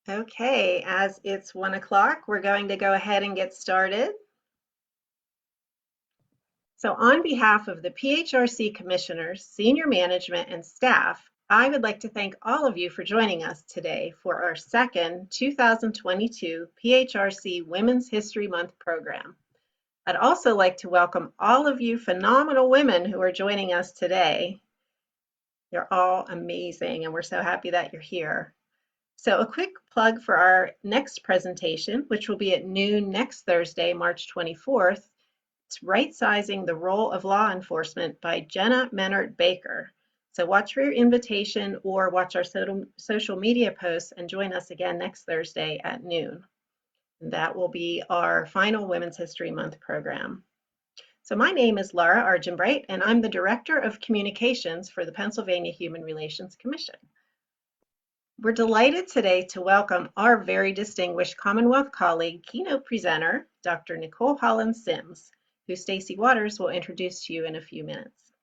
Okay, as it's 1 o'clock, we're going to go ahead and get started. So on behalf of the PHRC commissioners, senior management, and staff, I would like to thank all of you for joining us today for our second 2022 PHRC Women's History Month program. I'd also like to welcome all of you phenomenal women who are joining us today. You're all amazing, and we're so happy that you're here. So a quick plug for our next presentation, which will be at noon next Thursday, March 24th. It's Right Sizing the Role of Law Enforcement by Jenna Menard Baker. So watch for your invitation or watch our social media posts and join us again next Thursday at noon. And that will be our final Women's History Month program. So my name is Laura Argenbright, and I'm the Director of Communications for the Pennsylvania Human Relations Commission. We're delighted today to welcome our very distinguished Commonwealth colleague, keynote presenter, Dr. Nicole Hollins-Sims, who Stacy Waters will introduce to you in a few minutes.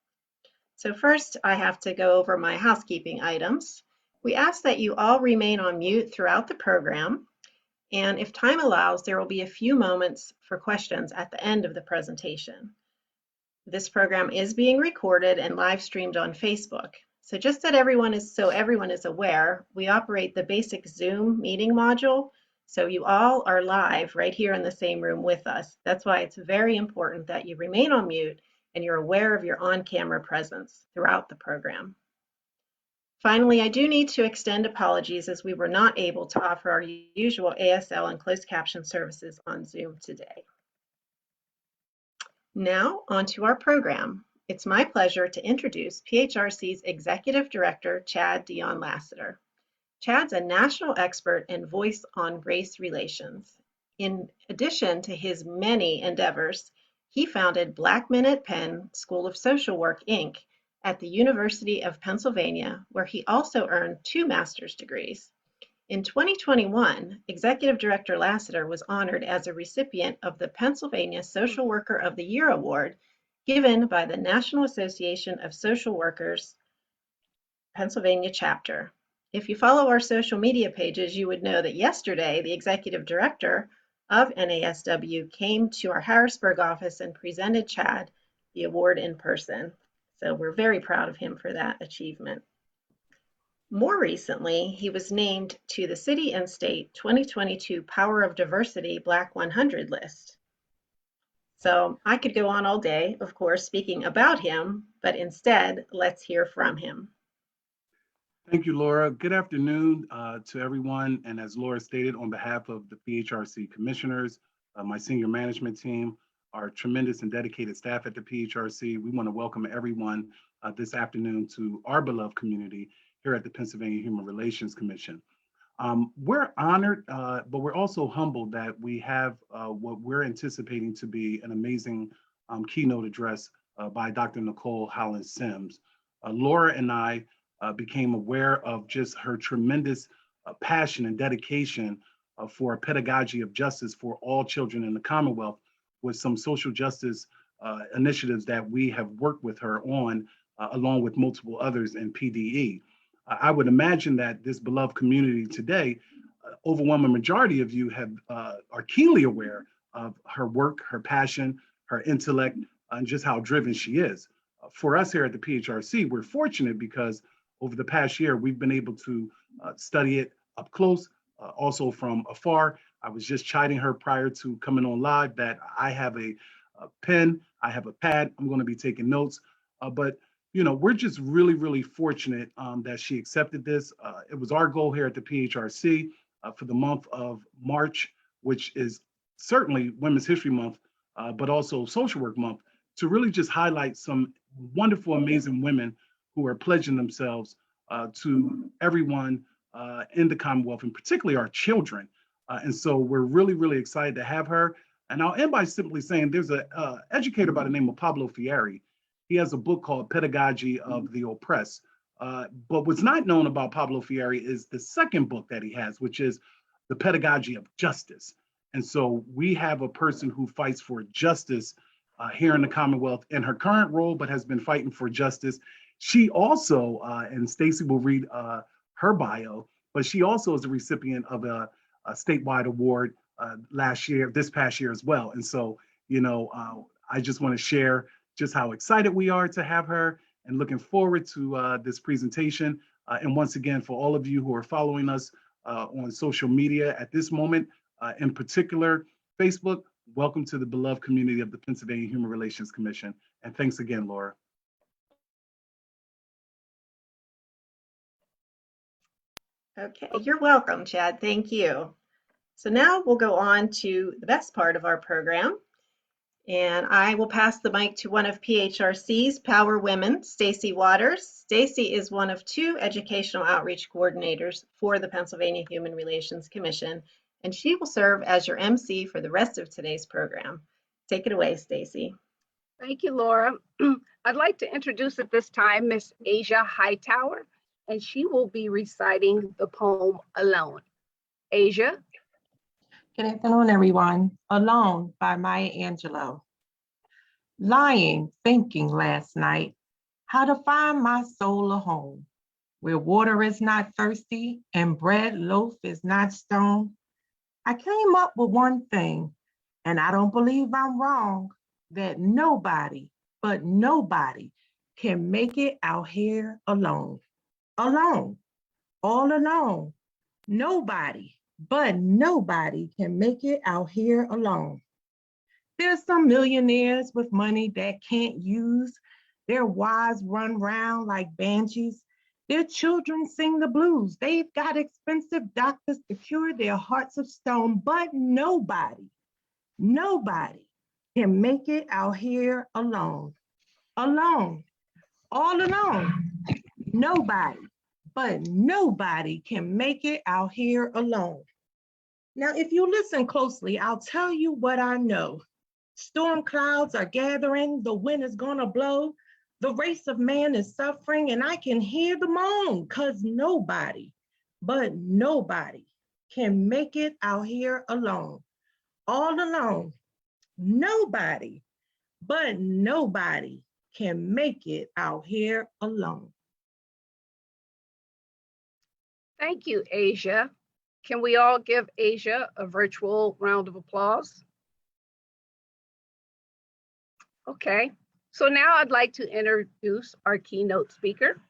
So first, I have to go over my housekeeping items. We ask that you all remain on mute throughout the program, and if time allows, there will be a few moments for questions at the end of the presentation. This program is being recorded and live streamed on Facebook. So just that everyone is aware, we operate the basic Zoom meeting module. So you all are live right here in the same room with us. That's why it's very important that you remain on mute and you're aware of your on-camera presence throughout the program. Finally, I do need to extend apologies as we were not able to offer our usual ASL and closed caption services on Zoom today. Now, on to our program. It's my pleasure to introduce PHRC's Executive Director, Chad Dion Lassiter. Chad's a national expert and voice on race relations. In addition to his many endeavors, he founded Black Men at Penn School of Social Work, Inc. at the University of Pennsylvania, where he also earned 2 master's degrees. In 2021, Executive Director Lassiter was honored as a recipient of the Pennsylvania Social Worker of the Year Award given by the National Association of Social Workers, Pennsylvania chapter. If you follow our social media pages, you would know that yesterday, the Executive Director of NASW came to our Harrisburg office and presented Chad the award in person. So we're very proud of him for that achievement. More recently, he was named to the City and State 2022 Power of Diversity Black 100 list. So I could go on all day, of course, speaking about him, but instead, let's hear from him. Thank you, Laura. Good afternoon to everyone. And as Laura stated, on behalf of the PHRC commissioners, my senior management team, our tremendous and dedicated staff at the PHRC, we want to welcome everyone this afternoon to our beloved community here at the Pennsylvania Human Relations Commission. We're honored, but we're also humbled that we have what we're anticipating to be an amazing keynote address by Dr. Nicole Hollins-Sims. Laura and I became aware of just her tremendous passion and dedication for a pedagogy of justice for all children in the Commonwealth with some social justice initiatives that we have worked with her on, along with multiple others in PDE. I would imagine that this beloved community today, overwhelming majority of you are keenly aware of her work, her passion, her intellect, and just how driven she is. For us here at the PHRC, we're fortunate because over the past year, we've been able to study it up close, also from afar. I was just chiding her prior to coming on live that I have a pen, I have a pad, I'm going to be taking notes, but you know, we're just really, really fortunate that she accepted this. It was our goal here at the PHRC for the month of March, which is certainly Women's History Month, but also Social Work Month, to really just highlight some wonderful, amazing women who are pledging themselves to everyone in the Commonwealth, and particularly our children. And so we're really, really excited to have her. And I'll end by simply saying there's an educator by the name of Pablo Fieri. He has a book called Pedagogy of the Oppressed. But what's not known about Pablo Fieri is the second book that he has, which is The Pedagogy of Justice. And so we have a person who fights for justice here in the Commonwealth in her current role, but has been fighting for justice. She also, and Stacy will read her bio, but she also is a recipient of a statewide award this past year as well. And so, I just want to share just how excited we are to have her and looking forward to this presentation. And once again, for all of you who are following us on social media at this moment, in particular, Facebook, welcome to the beloved community of the Pennsylvania Human Relations Commission. And thanks again, Laura. Okay, you're welcome, Chad. Thank you. So now we'll go on to the best part of our program. And I will pass the mic to one of PHRC's Power Women, Stacy Waters. Stacy is one of 2 educational outreach coordinators for the Pennsylvania Human Relations Commission, and she will serve as your MC for the rest of today's program. Take it away, Stacy. Thank you, Laura. I'd like to introduce at this time Miss Asia Hightower, and she will be reciting the poem Alone. Asia. Good afternoon, everyone. Alone by Maya Angelou. Lying, thinking last night, how to find my soul a home, where water is not thirsty and bread loaf is not stone. I came up with one thing, and I don't believe I'm wrong, that nobody, but nobody can make it out here alone. Alone, all alone. Nobody, but nobody can make it out here alone. There's some millionaires with money that can't use. Their wives run round like banshees. Their children sing the blues. They've got expensive doctors to cure their hearts of stone, but nobody can make it out here alone. Alone, all alone. Nobody, but nobody can make it out here alone. Now, if you listen closely, I'll tell you what I know. Storm clouds are gathering, the wind is gonna blow. The race of man is suffering, and I can hear the moan, cause nobody, but nobody can make it out here alone. All alone. Nobody, but nobody can make it out here alone. Thank you, Asia. Can we all give Asia a virtual round of applause? Okay, so now I'd like to introduce our keynote speaker.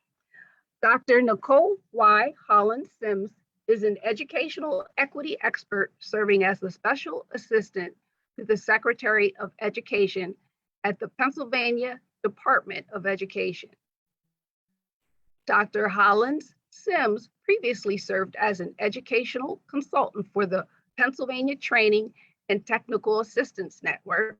Dr. Nicole Y. Hollins-Sims is an educational equity expert serving as the Special Assistant to the Secretary of Education at the Pennsylvania Department of Education. Dr. Hollins-Sims previously served as an educational consultant for the Pennsylvania Training and Technical Assistance Network,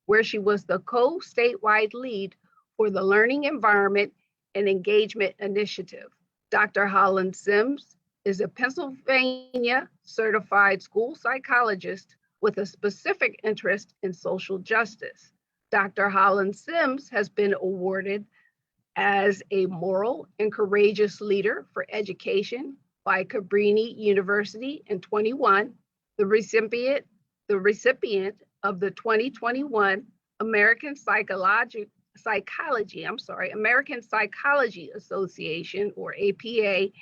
where she was the co-statewide lead for the Learning Environment and Engagement Initiative. Dr. Hollins-Sims is a Pennsylvania certified school psychologist with a specific interest in social justice. Dr. Hollins-Sims has been awarded as a moral and courageous leader for education by Cabrini University in 2021, the recipient of the 2021 American Psychology Association, or APA,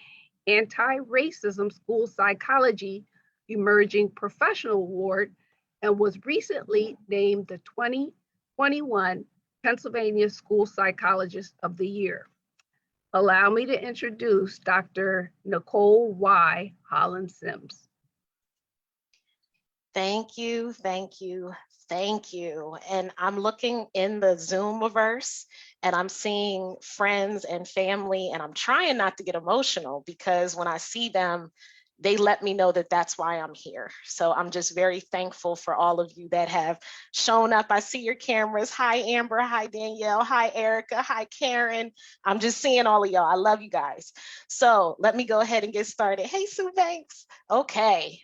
Anti-Racism School Psychology Emerging Professional Award, and was recently named the 2021 Pennsylvania School Psychologist of the Year. Allow me to introduce Dr. Nicole Y. Hollins-Sims. Thank you, thank you, thank you. And I'm looking in the Zoomverse and I'm seeing friends and family, and I'm trying not to get emotional because when I see them, they let me know that that's why I'm here. So I'm just very thankful for all of you that have shown up. I see your cameras. Hi, Amber. Hi, Danielle. Hi, Erica. Hi, Karen. I'm just seeing all of y'all. I love you guys. So let me go ahead and get started. Hey, Sue Banks. Okay.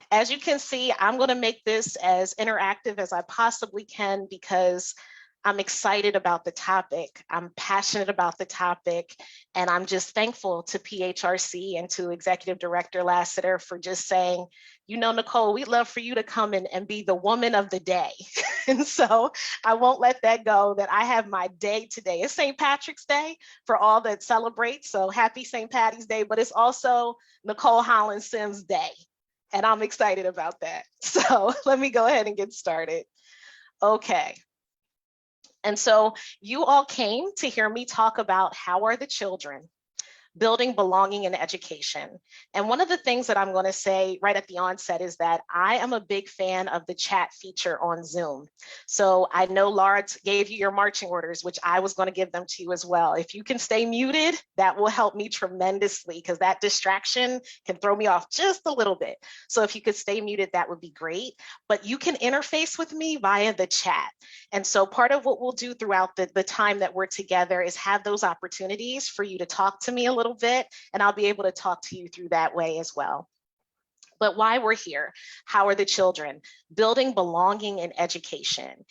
As you can see, I'm going to make this as interactive as I possibly can because I'm excited about the topic. I'm passionate about the topic. And I'm just thankful to PHRC and to Executive Director Lassiter for just saying, you know, Nicole, we'd love for you to come in and be the woman of the day. And so I won't let that go, that I have my day today. It's St. Patrick's Day for all that celebrate. So happy St. Patty's Day, but it's also Nicole Hollins-Sims Day. And I'm excited about that. So let me go ahead and get started. Okay. And so you all came to hear me talk about how are the children building belonging in education. And one of the things that I'm going to say right at the onset is that I am a big fan of the chat feature on Zoom. So I know Laura gave you your marching orders, which I was going to give them to you as well. If you can stay muted, that will help me tremendously because that distraction can throw me off just a little bit. So if you could stay muted, that would be great. But you can interface with me via the chat. And so part of what we'll do throughout the time that we're together is have those opportunities for you to talk to me a little bit, and I'll be able to talk to you through that way as well. But why we're here, how are the children? Building belonging in education.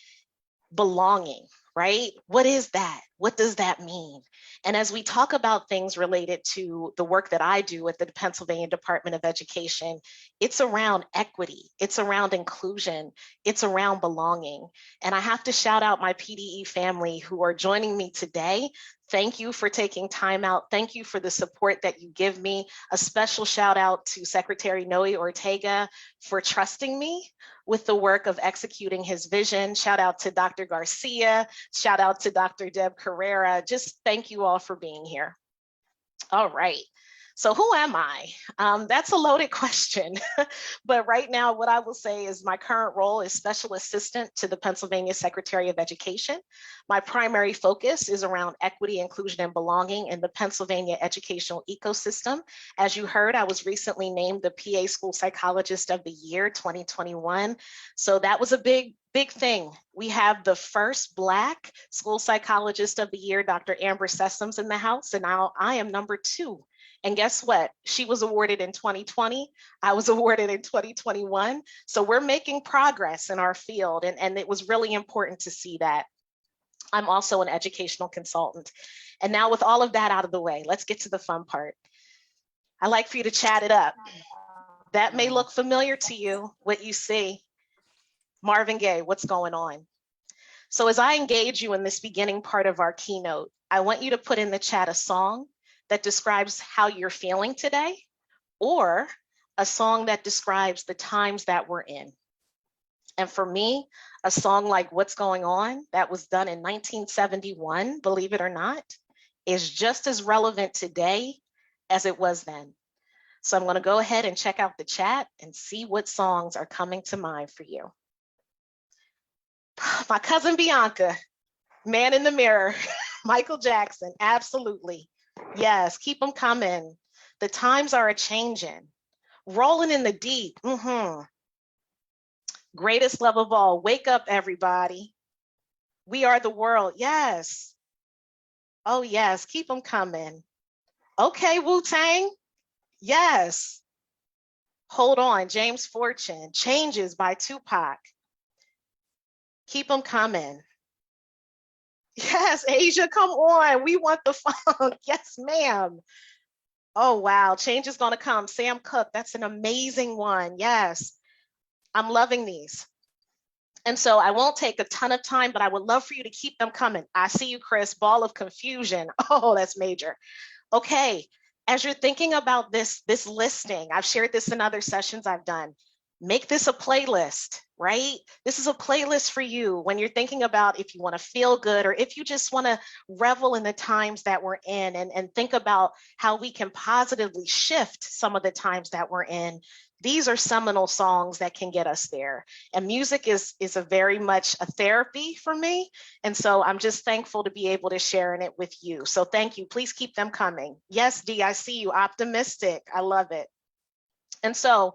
Belonging, right? What is that? What does that mean? And as we talk about things related to the work that I do at the Pennsylvania Department of Education, it's around equity, it's around inclusion, it's around belonging. And I have to shout out my PDE family who are joining me today. Thank you for taking time out. Thank you for the support that you give me. A special shout out to Secretary Noe Ortega for trusting me with the work of executing his vision. Shout out to Dr. Garcia. Shout out to Dr. Deb Carrera. Just thank you all for being here. All right. So who am I? That's a loaded question, but right now what I will say is my current role is Special Assistant to the Pennsylvania Secretary of Education. My primary focus is around equity, inclusion, and belonging in the Pennsylvania educational ecosystem. As you heard, I was recently named the PA School Psychologist of the Year 2021. So that was a big thing. We have the first Black School Psychologist of the Year, Dr. Amber Sessoms, in the house, and now I am number 2. And guess what? She was awarded in 2020. I was awarded in 2021. So we're making progress in our field. And it was really important to see that. I'm also an educational consultant. And now with all of that out of the way, let's get to the fun part. I'd like for you to chat it up. That may look familiar to you, what you see. Marvin Gaye, what's going on? So as I engage you in this beginning part of our keynote, I want you to put in the chat a song that describes how you're feeling today, or a song that describes the times that we're in. And for me, a song like What's Going On, that was done in 1971, believe it or not, is just as relevant today as it was then. So I'm going to go ahead and check out the chat and see what songs are coming to mind for you. My cousin Bianca, Man in the Mirror, Michael Jackson, absolutely. Yes, keep them coming. The times are a-changing. Rolling in the deep. Greatest love of all. Wake up, everybody. We are the world. Yes. Oh, yes. Keep them coming. Okay, Wu-Tang. Yes. Hold on. James Fortune. Changes by Tupac. Keep them coming. Yes, Asia, come on. We want the funk. Yes, ma'am. Oh, wow. Change is going to come. Sam Cooke. That's an amazing one. Yes. I'm loving these. And so I won't take a ton of time, but I would love for you to keep them coming. I see you, Chris. Ball of Confusion. Oh, that's major. Okay. As you're thinking about this listing, I've shared this in other sessions I've done. Make this a playlist, right? This is a playlist for you when you're thinking about if you want to feel good or if you just want to revel in the times that we're in and think about how we can positively shift some of the times that we're in. These are seminal songs that can get us there. And music is a very much a therapy for me. And so I'm just thankful to be able to share in it with you. So thank you. Please keep them coming. Yes, Dee, I see you. Optimistic. I love it. And so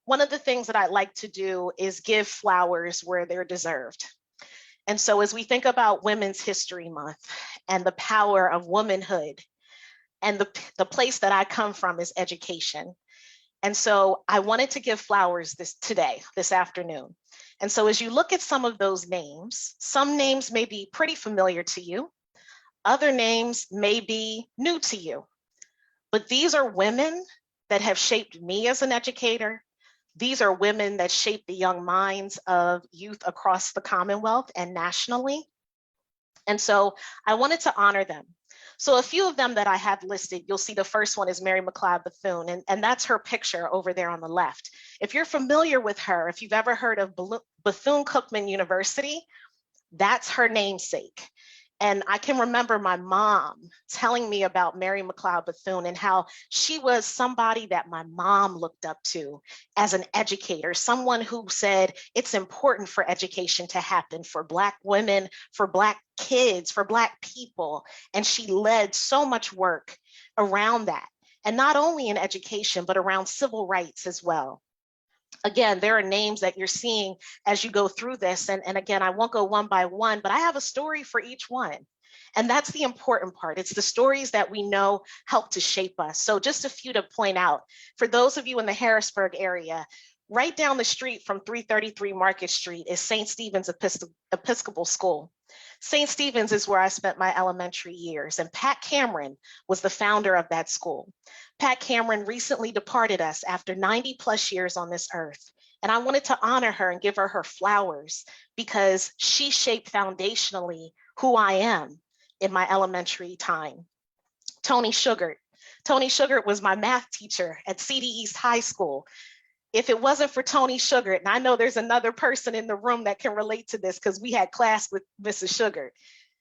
one of the things that I like to do is give flowers where they're deserved. And so as we think about Women's History Month and the power of womanhood, and the place that I come from is education. And so I wanted to give flowers this afternoon. And so as you look at some of those names, some names may be pretty familiar to you. Other names may be new to you. But these are women that have shaped me as an educator. These are women that shape the young minds of youth across the Commonwealth and nationally. And so I wanted to honor them. So a few of them that I have listed, you'll see the first one is Mary McLeod Bethune, and that's her picture over there on the left. If you're familiar with her, if you've ever heard of Bethune-Cookman University, that's her namesake. And I can remember my mom telling me about Mary McLeod Bethune and how she was somebody that my mom looked up to as an educator, someone who said it's important for education to happen for Black women, for Black kids, for Black people. And she led so much work around that. And not only in education, but around civil rights as well. Again, there are names that you're seeing as you go through this. And again, I won't go one by one, but I have a story for each one. And that's the important part. It's the stories that we know help to shape us. So just a few to point out. For those of you in the Harrisburg area, right down the street from 333 Market Street is St. Stephen's Episcopal School. St. Stephen's is where I spent my elementary years, and Pat Cameron was the founder of that school. Pat Cameron recently departed us after 90 plus years on this earth. And I wanted to honor her and give her her flowers because she shaped foundationally who I am in my elementary time. Tony Sugart. Tony Sugart was my math teacher at CD East High School. If it wasn't for Tony Sugart, and I know there's another person in the room that can relate to this because we had class with Mrs. Sugart.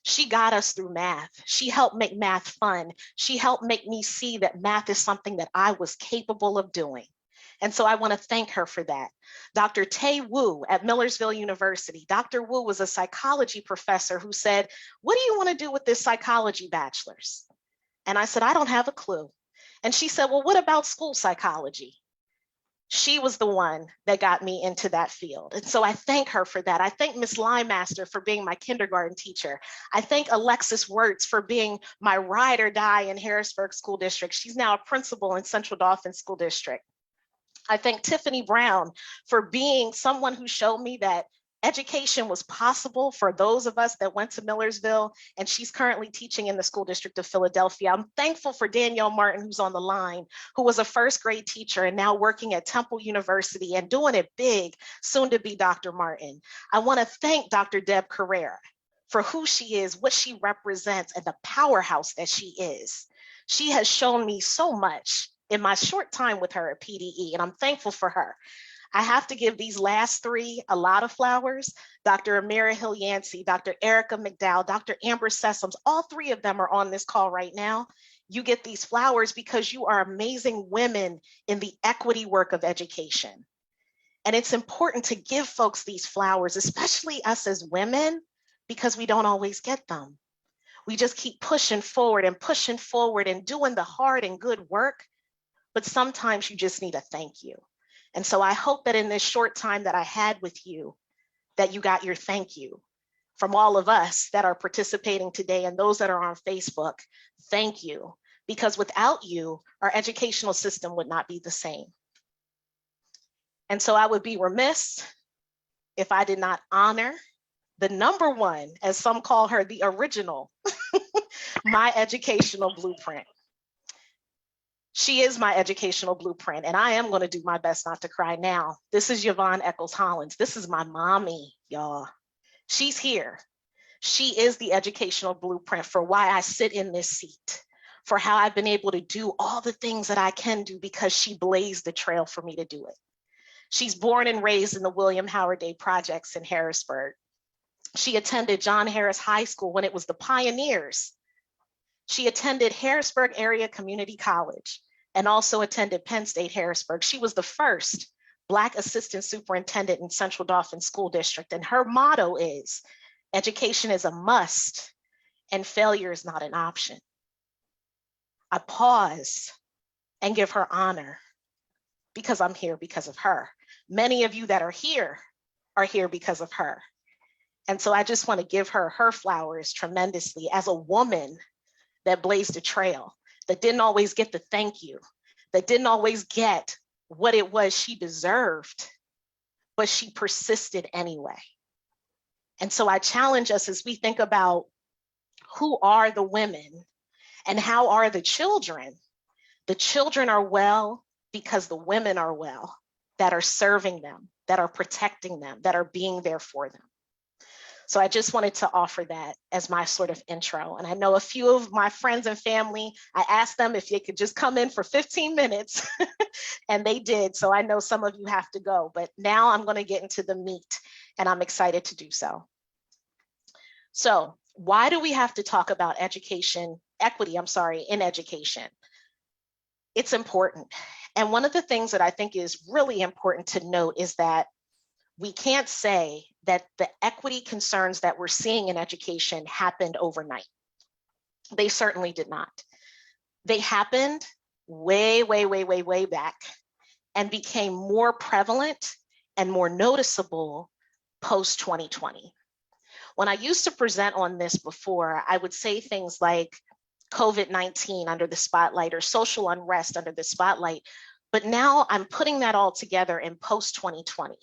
She got us through math. She helped make math fun. She helped make me see that math is something that I was capable of doing. And so I want to thank her for that. Dr. Tay Wu at Millersville University. Dr. Wu was a psychology professor who said, "What do you want to do with this psychology bachelor's?" And I said, "I don't have a clue." And she said, "Well, what about school psychology?" She was the one that got me into that field. And so I thank her for that. I thank Miss Limaster for being my kindergarten teacher. I thank Alexis Wirtz for being my ride or die in Harrisburg School District. She's now a principal in Central Dauphin School District. I thank Tiffany Brown for being someone who showed me that education was possible for those of us that went to Millersville, and she's currently teaching in the School District of Philadelphia. I'm thankful for Danielle Martin, who's on the line, who was a first grade teacher and now working at Temple University and doing it big, soon to be Dr. Martin. I want to thank Dr. Deb Carrera for who she is, what she represents, and the powerhouse that she is. She has shown me so much in my short time with her at PDE, and I'm thankful for her. I have to give these last three a lot of flowers. Dr. Amira Hill Yancey, Dr. Erica McDowell, Dr. Amber Sessoms, all three of them are on this call right now. You get these flowers because you are amazing women in the equity work of education. And it's important to give folks these flowers, especially us as women, because we don't always get them. We just keep pushing forward and doing the hard and good work. But sometimes you just need a thank you. And so I hope that in this short time that I had with you, that you got your thank you from all of us that are participating today and those that are on Facebook. Thank you, because without you, our educational system would not be the same. And so I would be remiss if I did not honor the number one, as some call her, the original, my educational blueprint. She is my educational blueprint, and I am going to do my best not to cry now. This is Yvonne Eccles Hollins. This is my mommy, y'all. She's here. She is the educational blueprint for why I sit in this seat, for how I've been able to do all the things that I can do because she blazed the trail for me to do it. She's born and raised in the William Howard Day Projects in Harrisburg. She attended John Harris High School when it was the Pioneers. She attended Harrisburg Area Community College and also attended Penn State Harrisburg. She was the first Black assistant superintendent in Central Dauphin School District. And her motto is, education is a must and failure is not an option. I pause and give her honor because I'm here because of her. Many of you that are here because of her. And so I just want to give her her flowers tremendously as a woman that blazed a trail, that didn't always get the thank you, that didn't always get what it was she deserved, but she persisted anyway. And so I challenge us as we think about who are the women and how are the children. The children are well because the women are well, that are serving them, that are protecting them, that are being there for them. So I just wanted to offer that as my sort of intro. And I know a few of my friends and family, I asked them if they could just come in for 15 minutes and they did. So I know some of you have to go, but now I'm going to get into the meat and I'm excited to do so. So why do we have to talk about equity in education? It's important. And one of the things that I think is really important to note is that we can't say that the equity concerns that we're seeing in education happened overnight. They certainly did not. They happened way back and became more prevalent and more noticeable post 2020. When I used to present on this before, I would say things like COVID-19 under the spotlight or social unrest under the spotlight. But now I'm putting that all together in post 2020.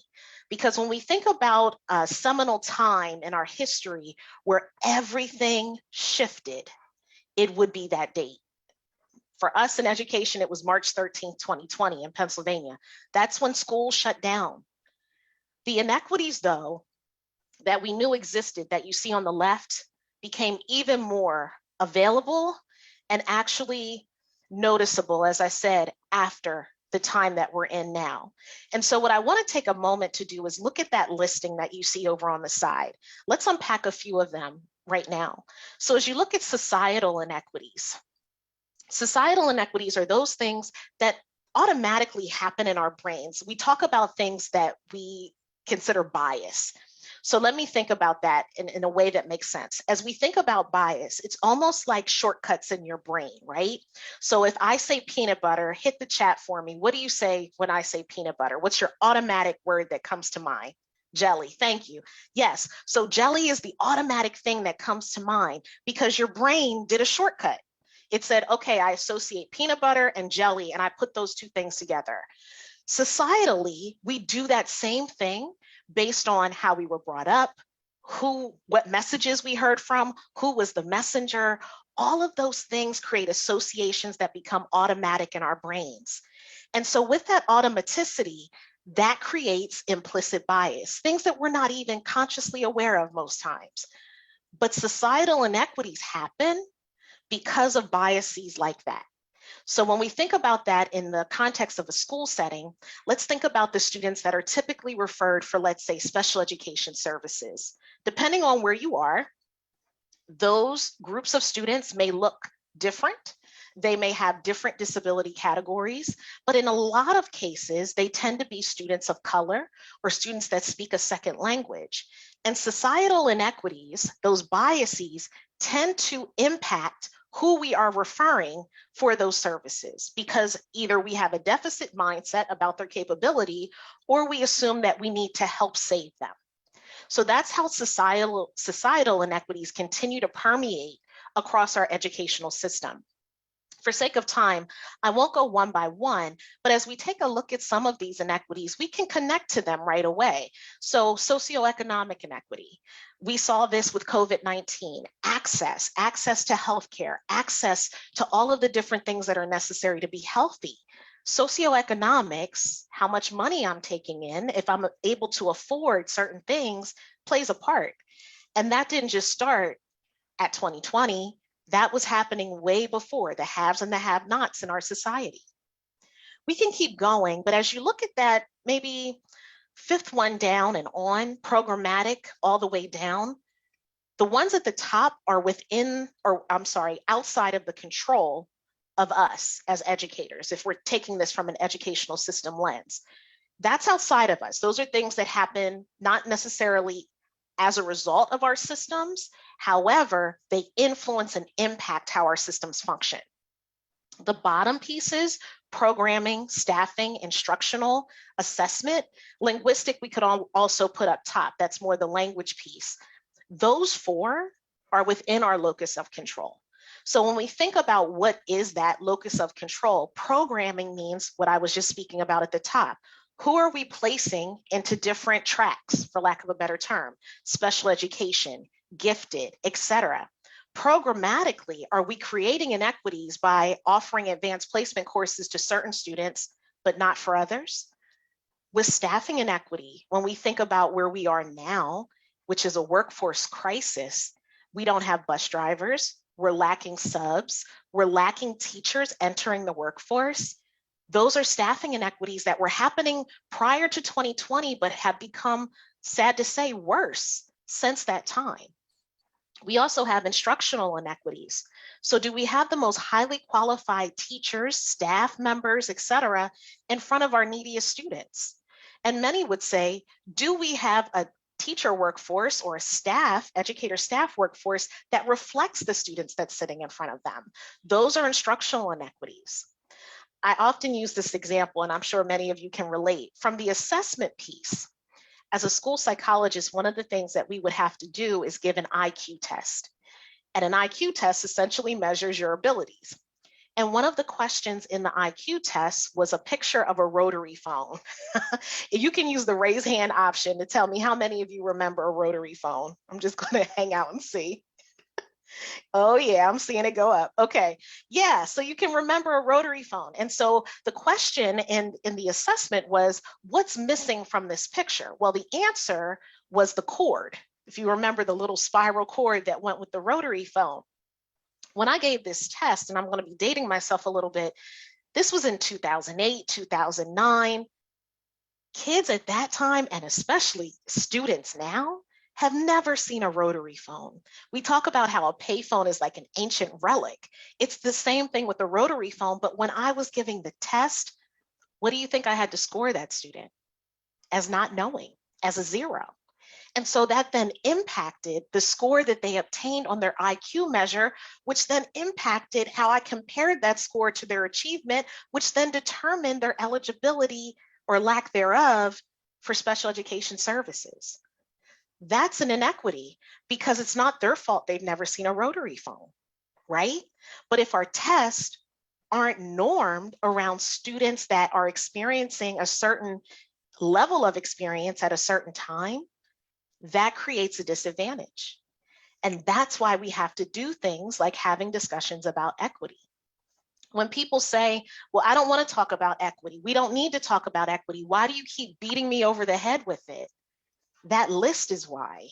Because when we think about a seminal time in our history where everything shifted, it would be that date. For us in education, it was March 13th, 2020 in Pennsylvania. That's when schools shut down. The inequities, though, that we knew existed that you see on the left became even more available and actually noticeable, as I said, after the time that we're in now. And so what I want to take a moment to do is look at that listing that you see over on the side. Let's unpack a few of them right now. So as you look at societal inequities are those things that automatically happen in our brains. We talk about things that we consider bias. So let me think about that in a way that makes sense. As we think about bias, it's almost like shortcuts in your brain, right? So if I say peanut butter, hit the chat for me. What do you say when I say peanut butter? What's your automatic word that comes to mind? Jelly, thank you. Yes, so jelly is the automatic thing that comes to mind because your brain did a shortcut. It said, okay, I associate peanut butter and jelly, and I put those two things together. Societally, we do that same thing based on how we were brought up, what messages we heard from, who was the messenger. All of those things create associations that become automatic in our brains. And so with that automaticity, that creates implicit bias, things that we're not even consciously aware of most times. But societal inequities happen because of biases like that. So when we think about that in the context of a school setting, let's think about the students that are typically referred for, let's say, special education services. Depending on where you are, those groups of students may look different. They may have different disability categories, but in a lot of cases, they tend to be students of color or students that speak a second language. And societal inequities, those biases, tend to impact who we are referring for those services, because either we have a deficit mindset about their capability or we assume that we need to help save them. So that's how societal inequities continue to permeate across our educational system. For sake of time, I won't go one by one, but as we take a look at some of these inequities, we can connect to them right away. So socioeconomic inequity. We saw this with COVID-19, access to healthcare, access to all of the different things that are necessary to be healthy. Socioeconomics, how much money I'm taking in, if I'm able to afford certain things, plays a part. And that didn't just start at 2020. That was happening way before, the haves and the have-nots in our society. We can keep going, but as you look at that, maybe fifth one down and on, programmatic all the way down, the ones at the top are outside of the control of us as educators, if we're taking this from an educational system lens. That's outside of us. Those are things that happen not necessarily as a result of our systems. However, they influence and impact how our systems function. The bottom pieces, programming, staffing, instructional, assessment, linguistic, we could also put up top. That's more the language piece. Those four are within our locus of control. So when we think about what is that locus of control, programming means what I was just speaking about at the top. Who are we placing into different tracks, for lack of a better term, special education, gifted, etc. Programmatically, are we creating inequities by offering advanced placement courses to certain students, but not for others? With staffing inequity, when we think about where we are now, which is a workforce crisis, we don't have bus drivers, we're lacking subs, we're lacking teachers entering the workforce. Those are staffing inequities that were happening prior to 2020, but have become, sad to say, worse since that time. We also have instructional inequities. So do we have the most highly qualified teachers, staff members, et cetera, in front of our neediest students? And many would say, do we have a teacher workforce or a staff, educator staff workforce that reflects the students that's sitting in front of them? Those are instructional inequities. I often use this example, and I'm sure many of you can relate, from the assessment piece. As a school psychologist, one of the things that we would have to do is give an IQ test. And an IQ test essentially measures your abilities. And one of the questions in the IQ test was a picture of a rotary phone. You can use the raise hand option to tell me how many of you remember a rotary phone. I'm just going to hang out and see. Oh yeah, I'm seeing it go up. Okay, yeah, so you can remember a rotary phone. And so the question in the assessment was, what's missing from this picture? Well, the answer was the cord. If you remember the little spiral cord that went with the rotary phone. When I gave this test, and I'm going to be dating myself a little bit, this was in 2008, 2009. Kids at that time, and especially students now, have never seen a rotary phone. We talk about how a payphone is like an ancient relic. It's the same thing with the rotary phone, but when I was giving the test, what do you think I had to score that student? As not knowing, as a 0. And so that then impacted the score that they obtained on their IQ measure, which then impacted how I compared that score to their achievement, which then determined their eligibility or lack thereof for special education services. That's an inequity because it's not their fault they've never seen a rotary phone, right? But if our tests aren't normed around students that are experiencing a certain level of experience at a certain time, that creates a disadvantage. And that's why we have to do things like having discussions about equity. When people say, well, I don't want to talk about equity. We don't need to talk about equity. Why do you keep beating me over the head with it? That list is why.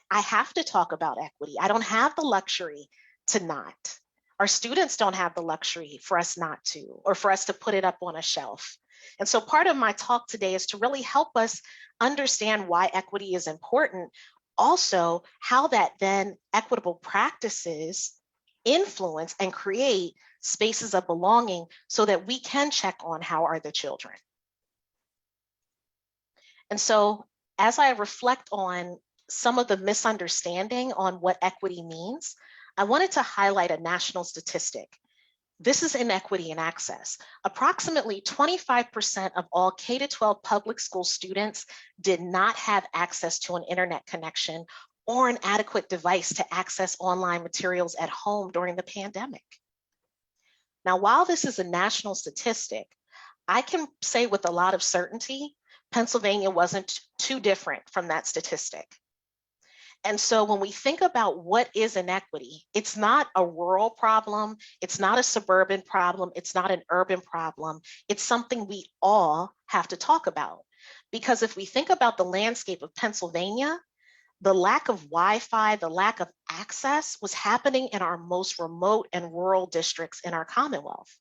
I have to talk about equity. I don't have the luxury to not. Our students don't have the luxury for us not to, or for us to put it up on a shelf. And so part of my talk today is to really help us understand why equity is important. Also, how that then equitable practices influence and create spaces of belonging so that we can check on how are the children. And so as I reflect on some of the misunderstanding on what equity means, I wanted to highlight a national statistic. This is inequity in access. Approximately 25% of all K-12 public school students did not have access to an internet connection or an adequate device to access online materials at home during the pandemic. Now, while this is a national statistic, I can say with a lot of certainty, Pennsylvania wasn't too different from that statistic. And so when we think about what is inequity, it's not a rural problem, it's not a suburban problem, it's not an urban problem, it's something we all have to talk about. Because if we think about the landscape of Pennsylvania, the lack of Wi-Fi, the lack of access was happening in our most remote and rural districts in our Commonwealth.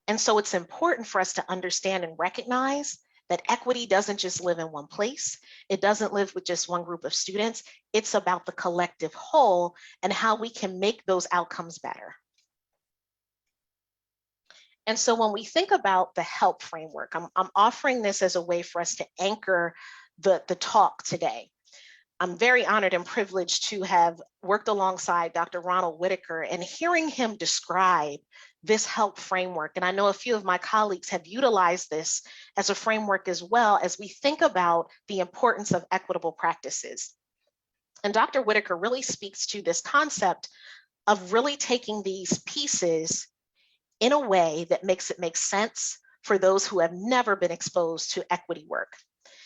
And so it's important for us to understand and recognize that equity doesn't just live in one place. It doesn't live with just one group of students. It's about the collective whole and how we can make those outcomes better. And so when we think about the HELP framework, I'm offering this as a way for us to anchor the talk today. I'm very honored and privileged to have worked alongside Dr. Ronald Whitaker and hearing him describe this HELP framework. And I know a few of my colleagues have utilized this as a framework as well as we think about the importance of equitable practices. And Dr. Whitaker really speaks to this concept of really taking these pieces in a way that makes it make sense for those who have never been exposed to equity work.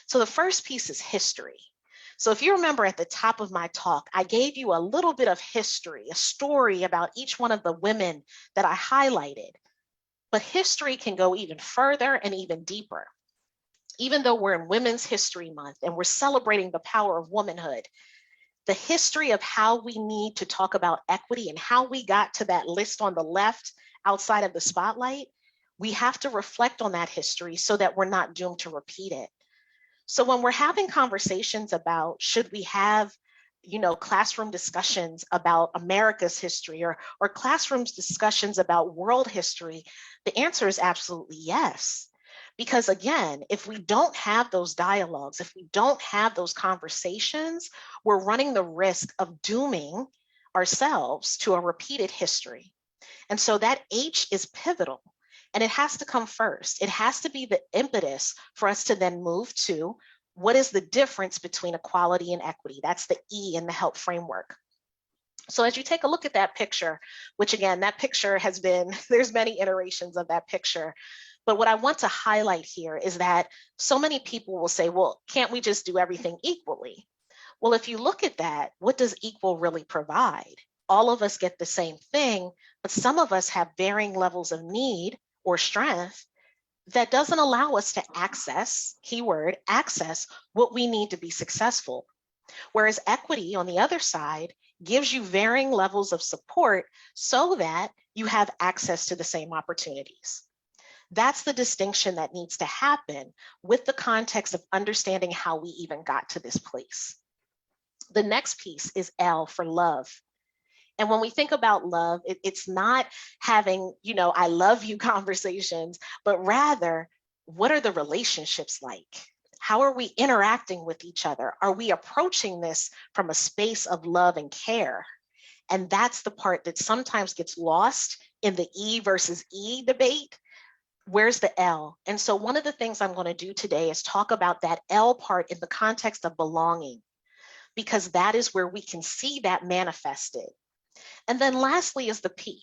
So the first piece is history. So if you remember at the top of my talk, I gave you a little bit of history, a story about each one of the women that I highlighted. But history can go even further and even deeper. Even though we're in Women's History Month and we're celebrating the power of womanhood, the history of how we need to talk about equity and how we got to that list on the left outside of the spotlight, we have to reflect on that history so that we're not doomed to repeat it. So when we're having conversations about should we have, classroom discussions about America's history or classroom discussions about world history, the answer is absolutely yes. Because again, if we don't have those dialogues, if we don't have those conversations, we're running the risk of dooming ourselves to a repeated history. And so that H is pivotal. And it has to come first. It has to be the impetus for us to then move to what is the difference between equality and equity? That's the E in the HELP framework. So as you take a look at that picture, which again, that picture has been, there's many iterations of that picture. But what I want to highlight here is that so many people will say, well, can't we just do everything equally? Well, if you look at that, what does equal really provide? All of us get the same thing, but some of us have varying levels of need or strength that doesn't allow us to access, keyword, access what we need to be successful. Whereas equity on the other side gives you varying levels of support so that you have access to the same opportunities. That's the distinction that needs to happen with the context of understanding how we even got to this place. The next piece is L for love. And when we think about love, it's not having, I love you conversations, but rather, what are the relationships like? How are we interacting with each other? Are we approaching this from a space of love and care? And that's the part that sometimes gets lost in the E versus E debate. Where's the L? And so one of the things I'm going to do today is talk about that L part in the context of belonging, because that is where we can see that manifested. And then lastly is the P,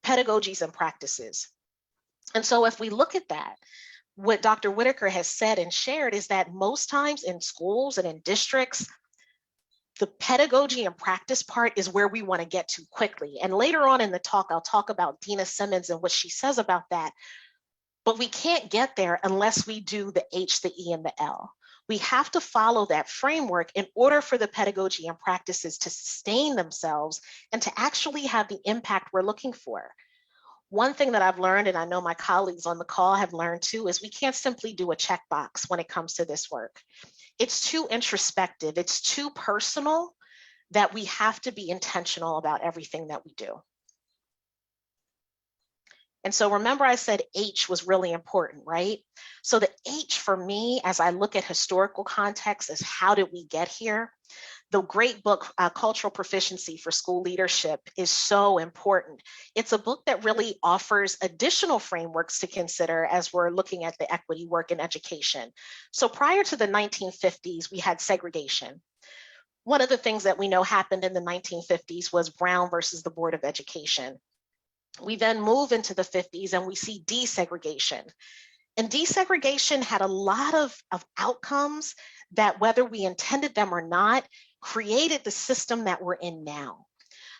pedagogies and practices. And so if we look at that, what Dr. Whitaker has said and shared is that most times in schools and in districts, the pedagogy and practice part is where we want to get to quickly. And later on in the talk, I'll talk about Dina Simmons and what she says about that. But we can't get there unless we do the H, the E, and the L. We have to follow that framework in order for the pedagogy and practices to sustain themselves and to actually have the impact we're looking for. One thing that I've learned, and I know my colleagues on the call have learned too, is we can't simply do a checkbox when it comes to this work. It's too introspective, it's too personal that we have to be intentional about everything that we do. And so remember I said H was really important, right? So the H for me, as I look at historical context, is how did we get here? The great book, Cultural Proficiency for School Leadership, is so important. It's a book that really offers additional frameworks to consider as we're looking at the equity work in education. So prior to the 1950s, we had segregation. One of the things that we know happened in the 1950s was Brown versus the Board of Education. We then move into the 50s and we see desegregation. And desegregation had a lot of outcomes that, whether we intended them or not, created the system that we're in now.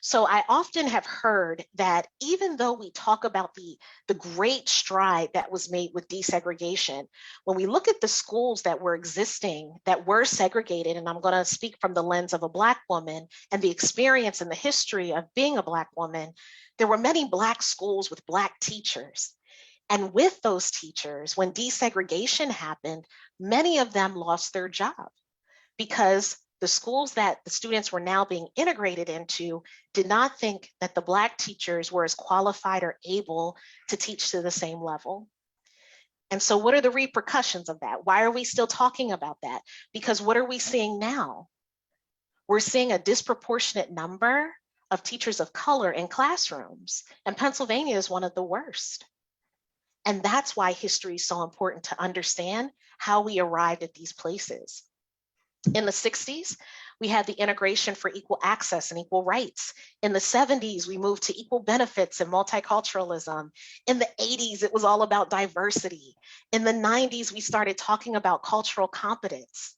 So I often have heard that even though we talk about the great stride that was made with desegregation, when we look at the schools that were existing, that were segregated, and I'm going to speak from the lens of a Black woman and the experience and the history of being a Black woman, there were many Black schools with Black teachers. And with those teachers, when desegregation happened, many of them lost their job because the schools that the students were now being integrated into did not think that the Black teachers were as qualified or able to teach to the same level. And so what are the repercussions of that? Why are we still talking about that? Because what are we seeing now? We're seeing a disproportionate number of teachers of color in classrooms, and Pennsylvania is one of the worst. And that's why history is so important to understand how we arrived at these places. In the 60s, We had the integration for equal access and equal rights. In the 70s, we moved to equal benefits and multiculturalism. In the 80s, it was all about diversity. In the 90s, we started talking about cultural competence.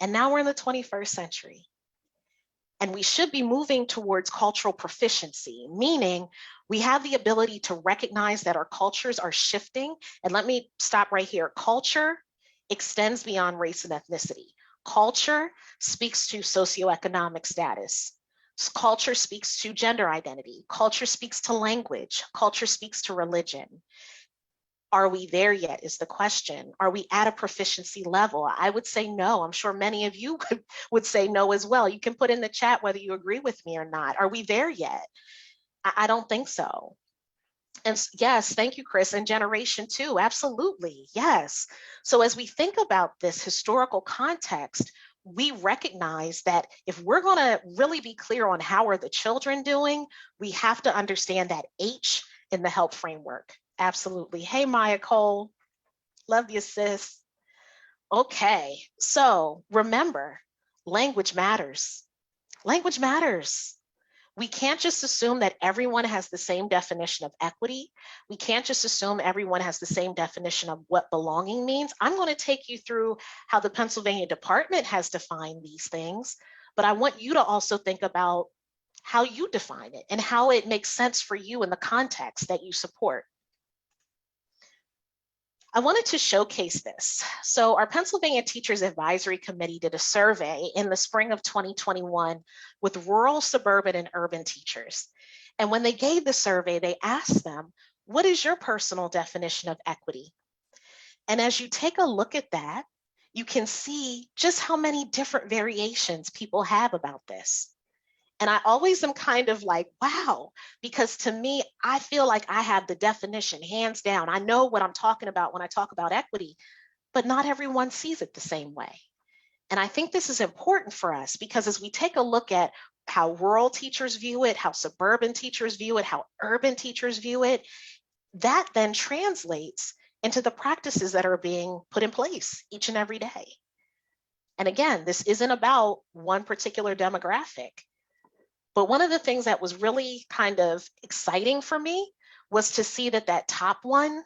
And now we're in the 21st century. And we should be moving towards cultural proficiency, meaning we have the ability to recognize that our cultures are shifting. And let me stop right here. Culture extends beyond race and ethnicity. Culture speaks to socioeconomic status. Culture speaks to gender identity. Culture speaks to language. Culture speaks to religion. Are we there yet is the question. Are we at a proficiency level? I would say no. I'm sure many of you would say no as well. You can put in the chat whether you agree with me or not. Are we there yet? I don't think so. And yes, thank you, Chris. And generation two, absolutely, yes. So as we think about this historical context, we recognize that if we're going to really be clear on how are the children doing, we have to understand that H in the help framework. Absolutely. Hey, Maya Cole, love you, sis. Okay, so remember, language matters. Language matters. We can't just assume that everyone has the same definition of equity. We can't just assume everyone has the same definition of what belonging means. I'm going to take you through how the Pennsylvania Department has defined these things, but I want you to also think about how you define it and how it makes sense for you in the context that you support. I wanted to showcase this. So our Pennsylvania Teachers Advisory Committee did a survey in the spring of 2021 with rural, suburban, and urban teachers. And when they gave the survey, they asked them, what is your personal definition of equity? And as you take a look at that, you can see just how many different variations people have about this. And I always am kind of like, wow, because to me, I feel like I have the definition hands down. I know what I'm talking about when I talk about equity, but not everyone sees it the same way. And I think this is important for us because as we take a look at how rural teachers view it, how suburban teachers view it, how urban teachers view it, that then translates into the practices that are being put in place each and every day. And again, this isn't about one particular demographic. But one of the things that was really kind of exciting for me was to see that that top one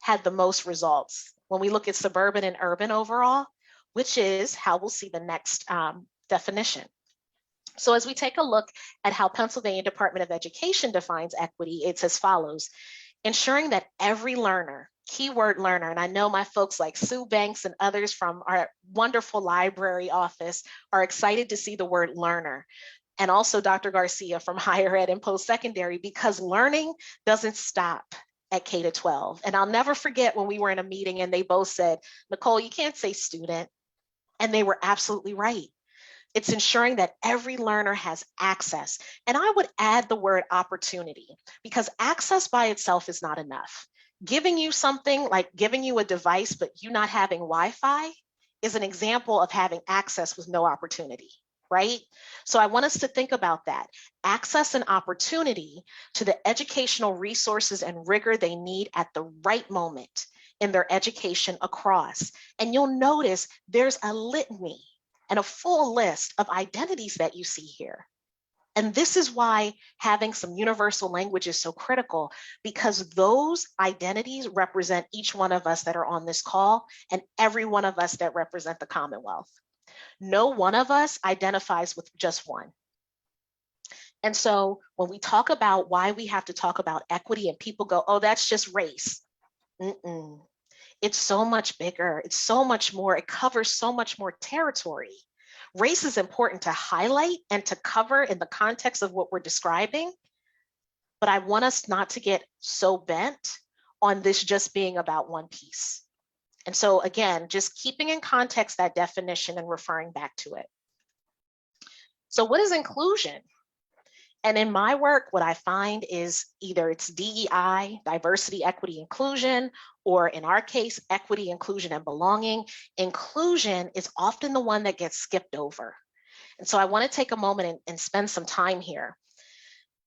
had the most results when we look at suburban and urban overall, which is how we'll see the next definition. So as we take a look at how Pennsylvania Department of Education defines equity, it's as follows: ensuring that every learner, keyword learner, and I know my folks like Sue Banks and others from our wonderful library office are excited to see the word learner. And also Dr. Garcia from higher ed and post-secondary, because learning doesn't stop at K to 12. And I'll never forget when we were in a meeting and they both said, Nicole, you can't say student. And they were absolutely right. It's ensuring that every learner has access. And I would add the word opportunity, because access by itself is not enough. Giving you something like giving you a device, but you not having Wi-Fi is an example of having access with no opportunity. Right? So I want us to think about that. Access and opportunity to the educational resources and rigor they need at the right moment in their education across. And you'll notice there's a litany and a full list of identities that you see here. And this is why having some universal language is so critical, because those identities represent each one of us that are on this call and every one of us that represent the Commonwealth. No one of us identifies with just one. And so when we talk about why we have to talk about equity and people go, oh, that's just race. It's so much bigger. It's so much more. It covers so much more territory. Race is important to highlight and to cover in the context of what we're describing. But I want us not to get so bent on this just being about one piece. And so again, just keeping in context that definition and referring back to it. So what is inclusion? And in my work, what I find is either it's DEI, diversity, equity, inclusion, or in our case, equity, inclusion, and belonging. Inclusion is often the one that gets skipped over. And so I want to take a moment and spend some time here.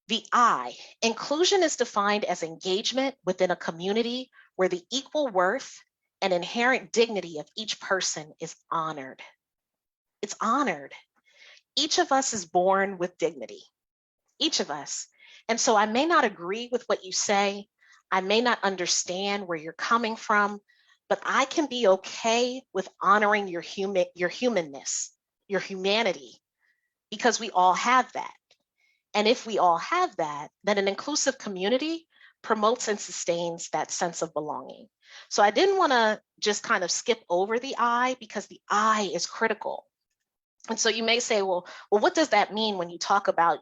The I, inclusion is defined as engagement within a community where the equal worth and inherent dignity of each person is honored. It's honored. Each of us is born with dignity, each of us. And so I may not agree with what you say. I may not understand where you're coming from, but I can be okay with honoring your humanness, your humanity, because we all have that. And if we all have that, then an inclusive community promotes and sustains that sense of belonging. So I didn't want to just kind of skip over the I, because the I is critical. And so you may say, well, what does that mean when you talk about,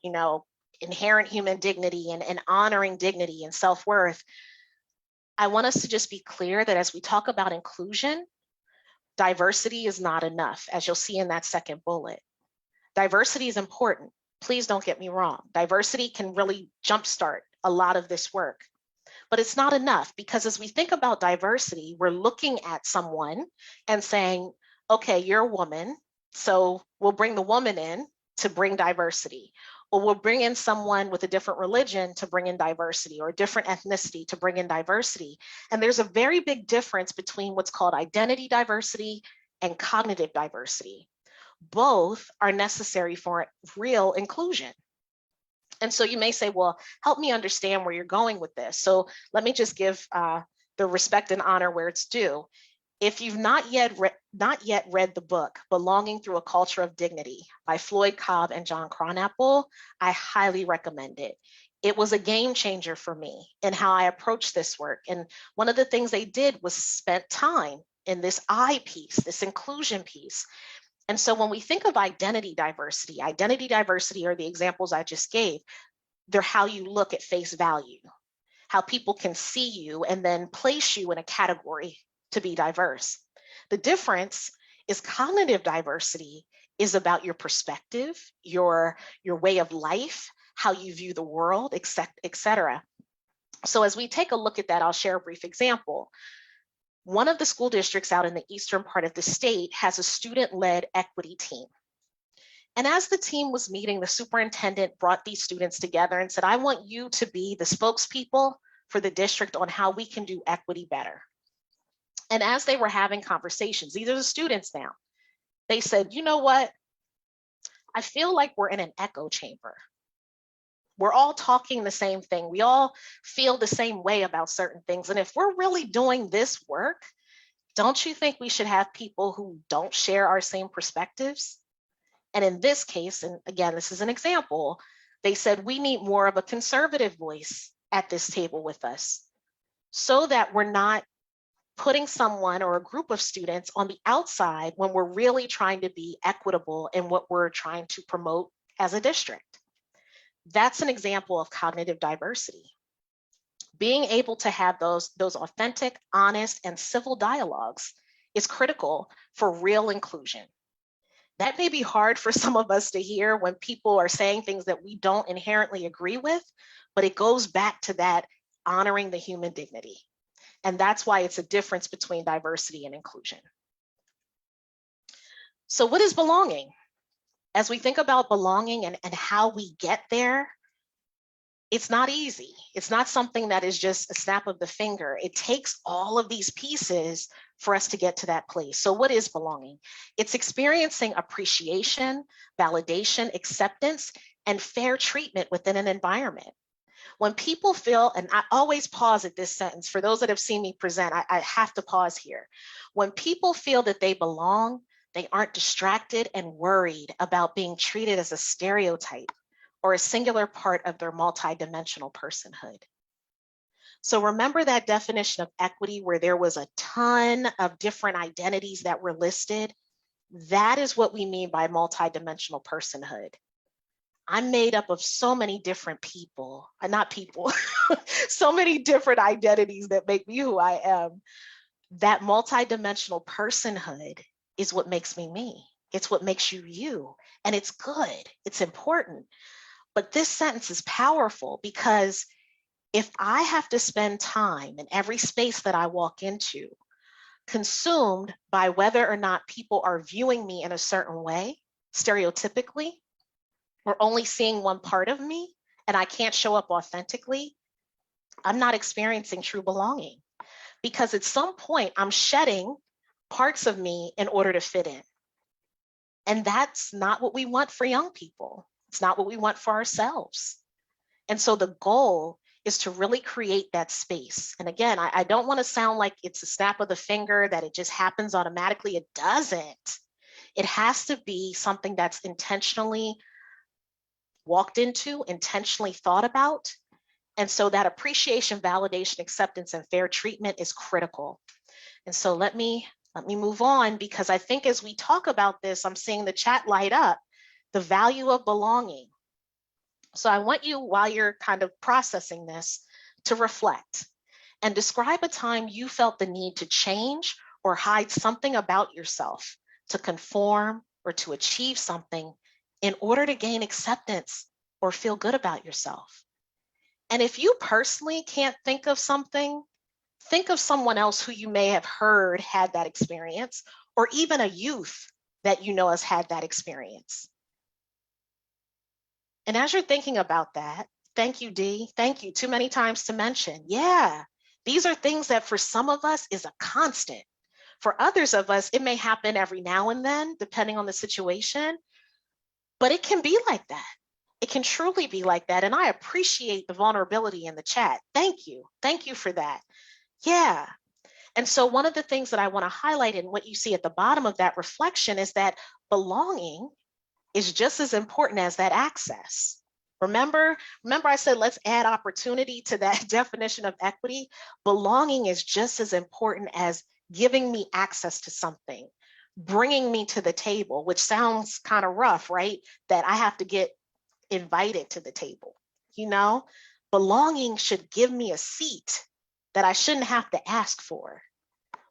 inherent human dignity and honoring dignity and self-worth? I want us to just be clear that as we talk about inclusion, diversity is not enough, as you'll see in that second bullet. Diversity is important. Please don't get me wrong. Diversity can really jumpstart a lot of this work, but it's not enough, because as we think about diversity, we're looking at someone and saying, okay, you're a woman, so we'll bring the woman in to bring diversity, or we'll bring in someone with a different religion to bring in diversity, or a different ethnicity to bring in diversity. And there's a very big difference between what's called identity diversity and cognitive diversity. Both are necessary for real inclusion. And so you may say, well, help me understand where you're going with this. So let me just give the respect and honor where it's due. If you've not yet read the book, Belonging Through a Culture of Dignity by Floyd Cobb and John Cronapple, I highly recommend it. It was a game changer for me in how I approached this work. And one of the things they did was spent time in this I piece, this inclusion piece. And so when we think of identity diversity are the examples I just gave. They're how you look at face value, how people can see you and then place you in a category to be diverse. The difference is cognitive diversity is about your perspective, your way of life, how you view the world, et cetera. So as we take a look at that, I'll share a brief example. One of the school districts out in the eastern part of the state has a student-led equity team. And as the team was meeting, the superintendent brought these students together and said, I want you to be the spokespeople for the district on how we can do equity better. And as they were having conversations, these are the students now, they said, you know what? I feel like we're in an echo chamber. We're all talking the same thing. We all feel the same way about certain things. And if we're really doing this work, don't you think we should have people who don't share our same perspectives? And in this case, and again, this is an example, they said we need more of a conservative voice at this table with us so that we're not putting someone or a group of students on the outside when we're really trying to be equitable in what we're trying to promote as a district. That's an example of cognitive diversity. Being able to have those authentic, honest, and civil dialogues is critical for real inclusion. That may be hard for some of us to hear when people are saying things that we don't inherently agree with, but it goes back to that honoring the human dignity. And that's why it's a difference between diversity and inclusion. So what is belonging? As we think about belonging and how we get there, it's not easy. It's not something that is just a snap of the finger. It takes all of these pieces for us to get to that place. So what is belonging? It's experiencing appreciation, validation, acceptance, and fair treatment within an environment. When people feel, and I always pause at this sentence, for those that have seen me present, I have to pause here. When people feel that they belong, they aren't distracted and worried about being treated as a stereotype or a singular part of their multidimensional personhood. So remember that definition of equity where there was a ton of different identities that were listed? That is what we mean by multidimensional personhood. I'm made up of so many different people, not people, so many different identities that make me who I am. That multidimensional personhood is what makes me me. It's what makes you you. And it's good, it's important. But this sentence is powerful because if I have to spend time in every space that I walk into, consumed by whether or not people are viewing me in a certain way, stereotypically, or only seeing one part of me, and I can't show up authentically, I'm not experiencing true belonging. Because at some point, I'm shedding parts of me in order to fit in. And that's not what we want for young people. It's not what we want for ourselves. And so the goal is to really create that space. And again, I don't want to sound like it's a snap of the finger, that it just happens automatically. It doesn't. It has to be something that's intentionally walked into, intentionally thought about. And so that appreciation, validation, acceptance, and fair treatment is critical. And so let me move on, because I think as we talk about this, I'm seeing the chat light up, the value of belonging. So I want you, while you're kind of processing this, to reflect and describe a time you felt the need to change or hide something about yourself, to conform or to achieve something in order to gain acceptance or feel good about yourself. And if you personally can't think of something, think of someone else who you may have heard had that experience, or even a youth that you know has had that experience. And as you're thinking about that, thank you, Dee. Thank you. Too many times to mention. Yeah, these are things that for some of us is a constant. For others of us, it may happen every now and then, depending on the situation, but it can be like that. It can truly be like that. And I appreciate the vulnerability in the chat. Thank you. Thank you for that. Yeah. And so one of the things that I want to highlight in what you see at the bottom of that reflection is that belonging is just as important as that access. Remember I said, let's add opportunity to that definition of equity. Belonging is just as important as giving me access to something, bringing me to the table, which sounds kind of rough, right? That I have to get invited to the table. Belonging should give me a seat that I shouldn't have to ask for.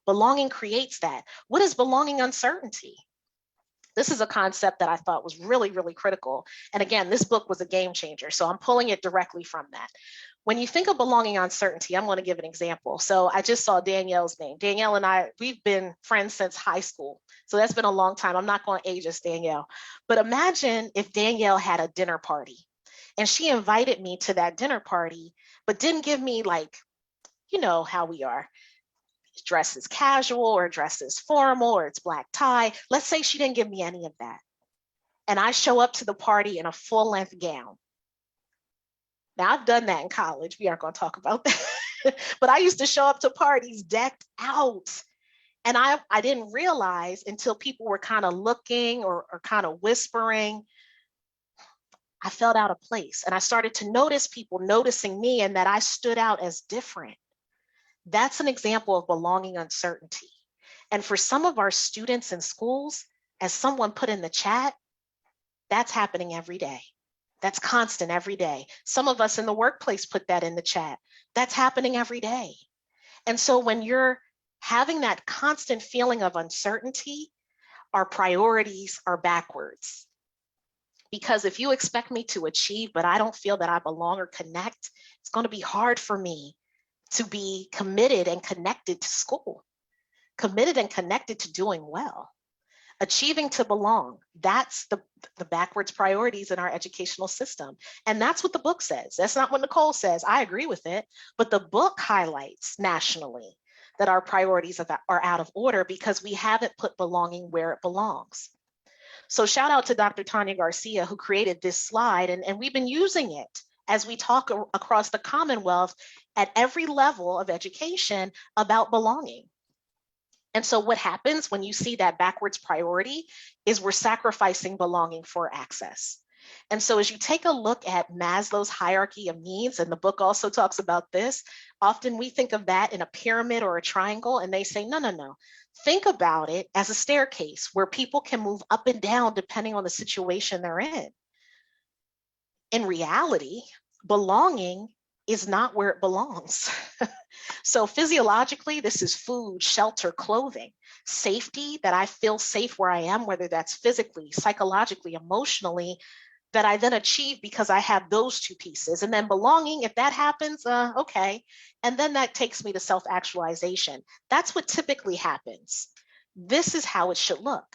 Belonging creates that. What is belonging uncertainty? This is a concept that I thought was really, really critical. And again, this book was a game changer. So I'm pulling it directly from that. When you think of belonging uncertainty, I'm going to give an example. So I just saw Danielle's name. Danielle and I, we've been friends since high school. So that's been a long time. I'm not going to age us, Danielle. But imagine if Danielle had a dinner party and she invited me to that dinner party, but didn't give me, like, you know how we are, dress is casual or dress is formal or it's black tie. Let's say she didn't give me any of that. And I show up to the party in a full length gown. Now I've done that in college. We aren't going to talk about that. But I used to show up to parties decked out. And I didn't realize until people were kind of looking or kind of whispering, I felt out of place. And I started to notice people noticing me and that I stood out as different. That's an example of belonging uncertainty. And for some of our students in schools, as someone put in the chat, that's happening every day. That's constant every day. Some of us in the workplace put that in the chat. That's happening every day. And so when you're having that constant feeling of uncertainty, our priorities are backwards. Because if you expect me to achieve, but I don't feel that I belong or connect, it's going to be hard for me to be committed and connected to school, committed and connected to doing well. Achieving to belong, that's the backwards priorities in our educational system. And that's what the book says. That's not what Nicole says. I agree with it. But the book highlights nationally that our priorities are out of order because we haven't put belonging where it belongs. So shout out to Dr. Tanya Garcia, who created this slide, and we've been using it as we talk across the Commonwealth at every level of education about belonging. And so what happens when you see that backwards priority is we're sacrificing belonging for access. And so as you take a look at Maslow's hierarchy of needs, and the book also talks about this, often we think of that in a pyramid or a triangle, and they say, no. Think about it as a staircase where people can move up and down depending on the situation they're in. In reality, belonging is not where it belongs. So physiologically, this is food, shelter, clothing, safety, that I feel safe where I am, whether that's physically, psychologically, emotionally, that I then achieve because I have those two pieces. And then belonging, if that happens, okay. And then that takes me to self-actualization. That's what typically happens. This is how it should look.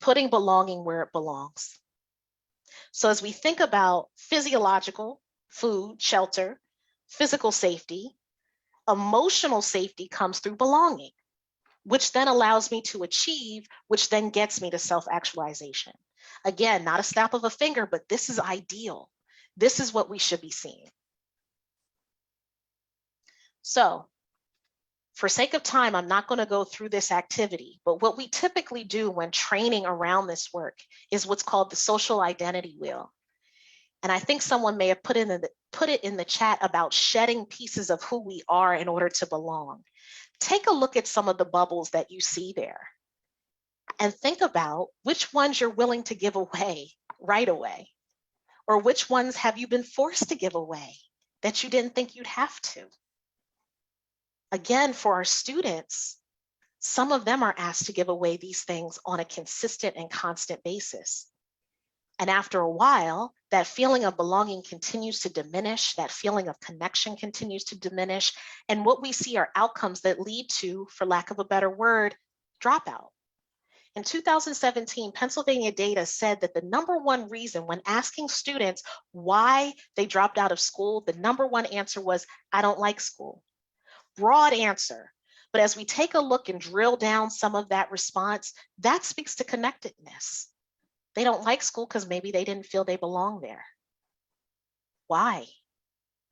Putting belonging where it belongs. So as we think about physiological, food, shelter, physical safety, emotional safety comes through belonging. which then allows me to achieve, which then gets me to self-actualization. Again, not a snap of a finger, but this is ideal. This is what we should be seeing. So, for sake of time, I'm not going to go through this activity, but what we typically do when training around this work is what's called the social identity wheel. And I think someone may have put it in the chat about shedding pieces of who we are in order to belong. Take a look at some of the bubbles that you see there and think about which ones you're willing to give away right away, or which ones have you been forced to give away that you didn't think you'd have to. Again, for our students, some of them are asked to give away these things on a consistent and constant basis. And after a while, that feeling of belonging continues to diminish, that feeling of connection continues to diminish. And what we see are outcomes that lead to, for lack of a better word, dropout. In 2017, Pennsylvania data said that the #1 reason when asking students why they dropped out of school, the #1 answer was, I don't like school. Broad answer. But as we take a look and drill down some of that response, that speaks to connectedness. They don't like school because maybe they didn't feel they belong there. Why?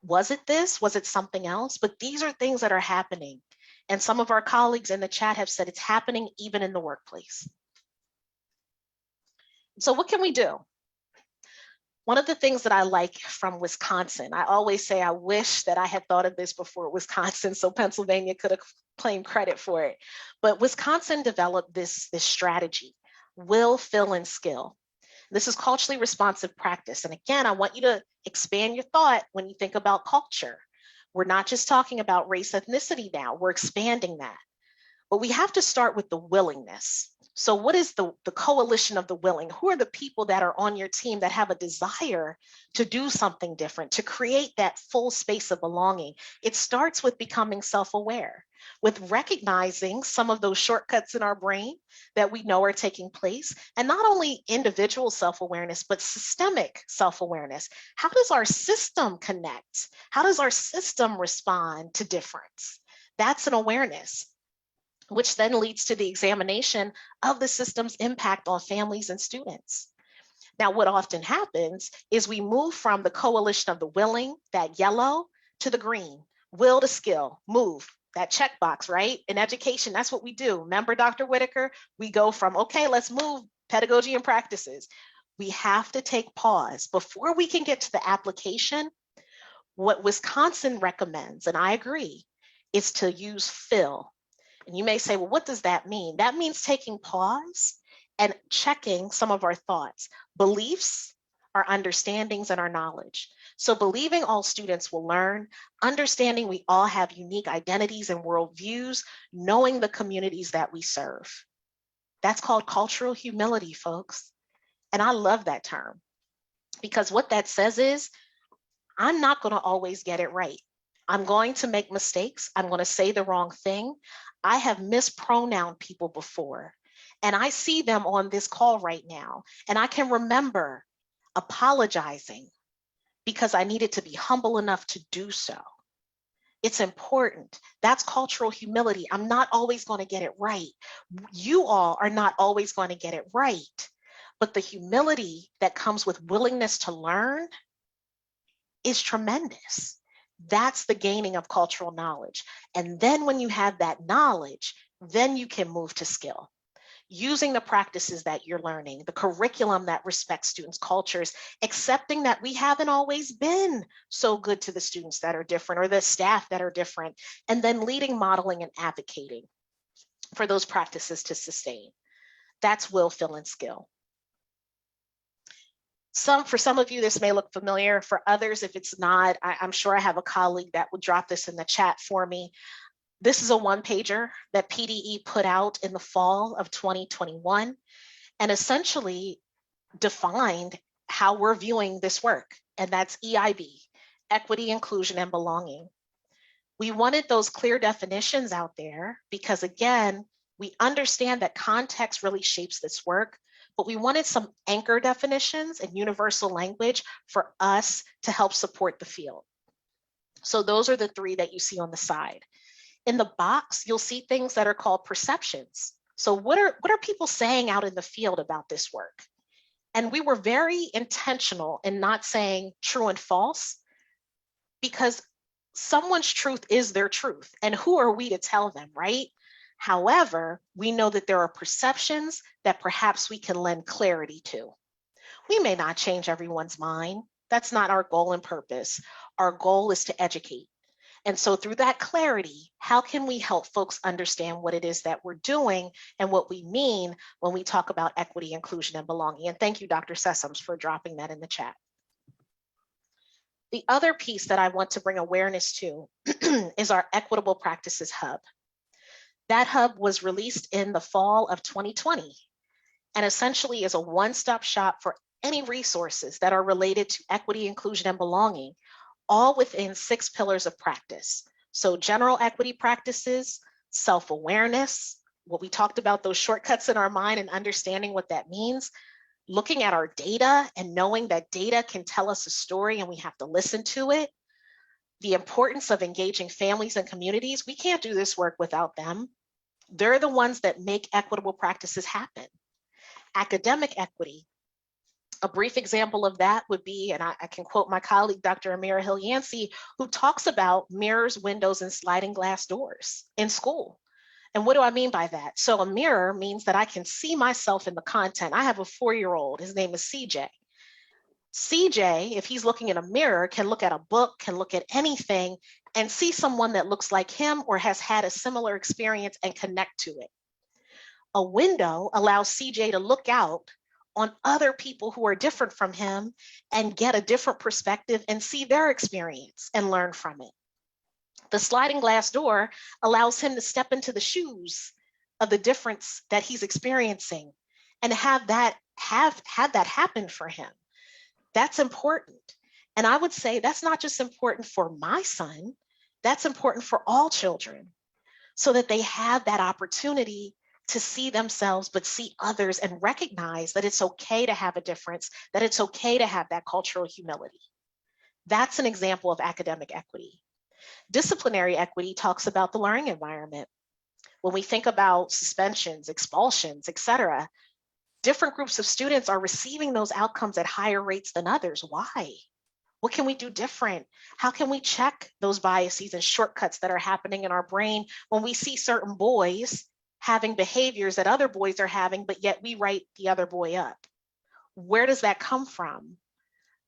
Was it this? Was it something else? But these are things that are happening. And some of our colleagues in the chat have said it's happening even in the workplace. So what can we do? One of the things that I like from Wisconsin, I always say I wish that I had thought of this before Wisconsin, so Pennsylvania could have claimed credit for it. But Wisconsin developed this strategy, will, fill, and skill. This is culturally responsive practice. And again, I want you to expand your thought when you think about culture. We're not just talking about race, ethnicity now, we're expanding that. But we have to start with the willingness. So what is the coalition of the willing? Who are the people that are on your team that have a desire to do something different, to create that full space of belonging? It starts with becoming self-aware, with recognizing some of those shortcuts in our brain that we know are taking place, and not only individual self-awareness, but systemic self-awareness. How does our system connect? How does our system respond to difference? That's an awareness, which then leads to the examination of the system's impact on families and students. Now, what often happens is we move from the coalition of the willing, that yellow, to the green, will to skill, move, that checkbox, right? In education, that's what we do. Remember, Dr. Whitaker, we go from, okay, let's move, pedagogy and practices. We have to take pause. Before we can get to the application, what Wisconsin recommends, and I agree, is to use fill. And you may say, well, what does that mean? That means taking pause and checking some of our thoughts. Beliefs are understandings and our knowledge. So believing all students will learn, understanding we all have unique identities and worldviews, knowing the communities that we serve. That's called cultural humility, folks. And I love that term, because what that says is, I'm not going to always get it right. I'm going to make mistakes. I'm going to say the wrong thing. I have mispronounced people before, and I see them on this call right now, and I can remember apologizing because I needed to be humble enough to do so. It's important. That's cultural humility. I'm not always going to get it right. You all are not always going to get it right, but the humility that comes with willingness to learn is tremendous. That's the gaining of cultural knowledge. And then when you have that knowledge, then you can move to skill. Using the practices that you're learning, the curriculum that respects students' cultures, accepting that we haven't always been so good to the students that are different or the staff that are different, and then leading, modeling, and advocating for those practices to sustain. That's will, fill, and skill. For some of you, this may look familiar. For others, if it's not, I'm sure I have a colleague that would drop this in the chat for me. This is a one-pager that PDE put out in the fall of 2021 and essentially defined how we're viewing this work, and that's EIB, equity, inclusion, and belonging. We wanted those clear definitions out there because, again, we understand that context really shapes this work, but we wanted some anchor definitions and universal language for us to help support the field. So those are the three that you see on the side. In the box, you'll see things that are called perceptions. So what are people saying out in the field about this work? And we were very intentional in not saying true and false, because someone's truth is their truth. And who are we to tell them, right? However, we know that there are perceptions that perhaps we can lend clarity to. We may not change everyone's mind. That's not our goal and purpose. Our goal is to educate. And so through that clarity, how can we help folks understand what it is that we're doing and what we mean when we talk about equity, inclusion, and belonging? And thank you, Dr. Sessoms, for dropping that in the chat. The other piece that I want to bring awareness to is our Equitable Practices Hub. That hub was released in the fall of 2020 and essentially is a one-stop shop for any resources that are related to equity, inclusion, and belonging, all within 6 pillars of practice. So general equity practices, self-awareness, what we talked about, those shortcuts in our mind and understanding what that means, looking at our data and knowing that data can tell us a story and we have to listen to it, the importance of engaging families and communities. We can't do this work without them. They're the ones that make equitable practices happen. Academic equity. A brief example of that would be, and I can quote my colleague, Dr. Amira Hill-Yancey, who talks about mirrors, windows, and sliding glass doors in school. And what do I mean by that? So a mirror means that I can see myself in the content. I have a 4-year-old, his name is CJ. CJ, if he's looking in a mirror, can look at a book, can look at anything and see someone that looks like him or has had a similar experience and connect to it. A window allows CJ to look out on other people who are different from him and get a different perspective and see their experience and learn from it. The sliding glass door allows him to step into the shoes of the difference that he's experiencing and have that happen for him. That's important. And I would say that's not just important for my son, that's important for all children, so that they have that opportunity to see themselves, but see others and recognize that it's okay to have a difference, that it's okay to have that cultural humility. That's an example of academic equity. Disciplinary equity talks about the learning environment. When we think about suspensions, expulsions, et cetera, different groups of students are receiving those outcomes at higher rates than others. Why? What can we do different? How can we check those biases and shortcuts that are happening in our brain when we see certain boys having behaviors that other boys are having, but yet we write the other boy up? Where does that come from?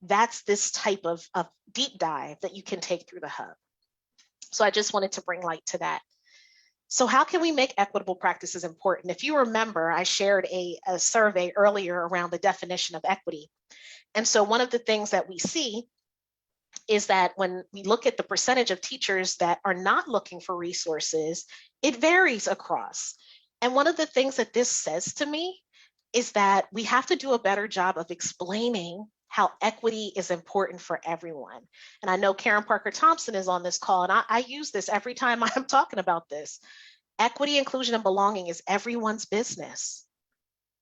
That's this type of deep dive that you can take through the hub. So I just wanted to bring light to that. So how can we make equitable practices important? If you remember, I shared a survey earlier around the definition of equity. And so one of the things that we see is that when we look at the percentage of teachers that are not looking for resources, it varies across. And one of the things that this says to me is that we have to do a better job of explaining how equity is important for everyone. And I know Karen Parker Thompson is on this call, and I use this every time I'm talking about this. Equity, inclusion, and belonging is everyone's business.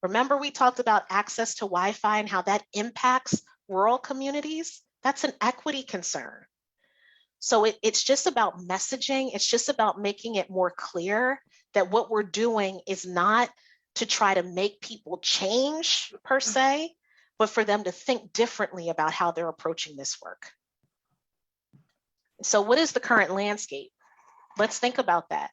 Remember, we talked about access to Wi-Fi and how that impacts rural communities? That's an equity concern. So it's just about messaging. It's just about making it more clear that what we're doing is not to try to make people change per se, but for them to think differently about how they're approaching this work. So what is the current landscape? Let's think about that.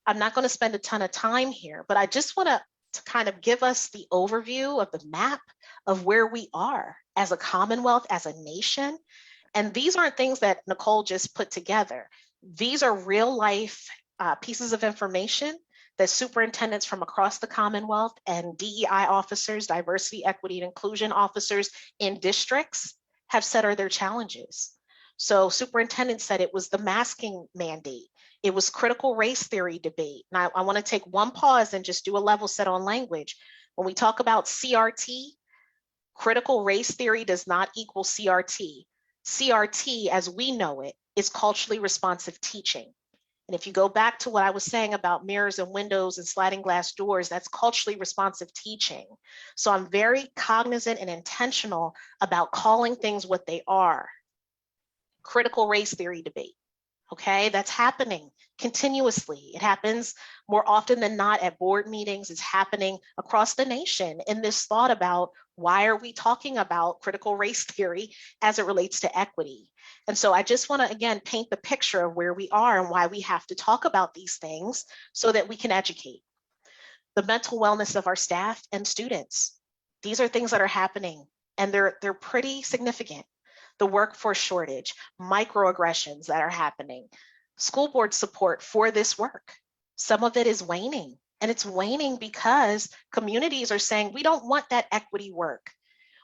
I'm not going to spend a ton of time here, but I just want to kind of give us the overview of the map of where we are as a Commonwealth, as a nation. And these aren't things that Nicole just put together. These are real life pieces of information that superintendents from across the Commonwealth and DEI officers, diversity, equity, and inclusion officers in districts have said are their challenges. So superintendent said it was the masking mandate. It was critical race theory debate. Now I want to take one pause and just do a level set on language. When we talk about CRT, critical race theory does not equal CRT. CRT, as we know it, is culturally responsive teaching. And if you go back to what I was saying about mirrors and windows and sliding glass doors, that's culturally responsive teaching. So I'm very cognizant and intentional about calling things what they are. Critical race theory debate. Okay, that's happening continuously. It happens more often than not at board meetings. It's happening across the nation in this thought about why are we talking about critical race theory as it relates to equity. And so I just want to, again, paint the picture of where we are and why we have to talk about these things so that we can educate. The mental wellness of our staff and students. These are things that are happening and they're pretty significant. The workforce shortage, microaggressions that are happening, school board support for this work. Some of it is waning, and it's waning because communities are saying, we don't want that equity work,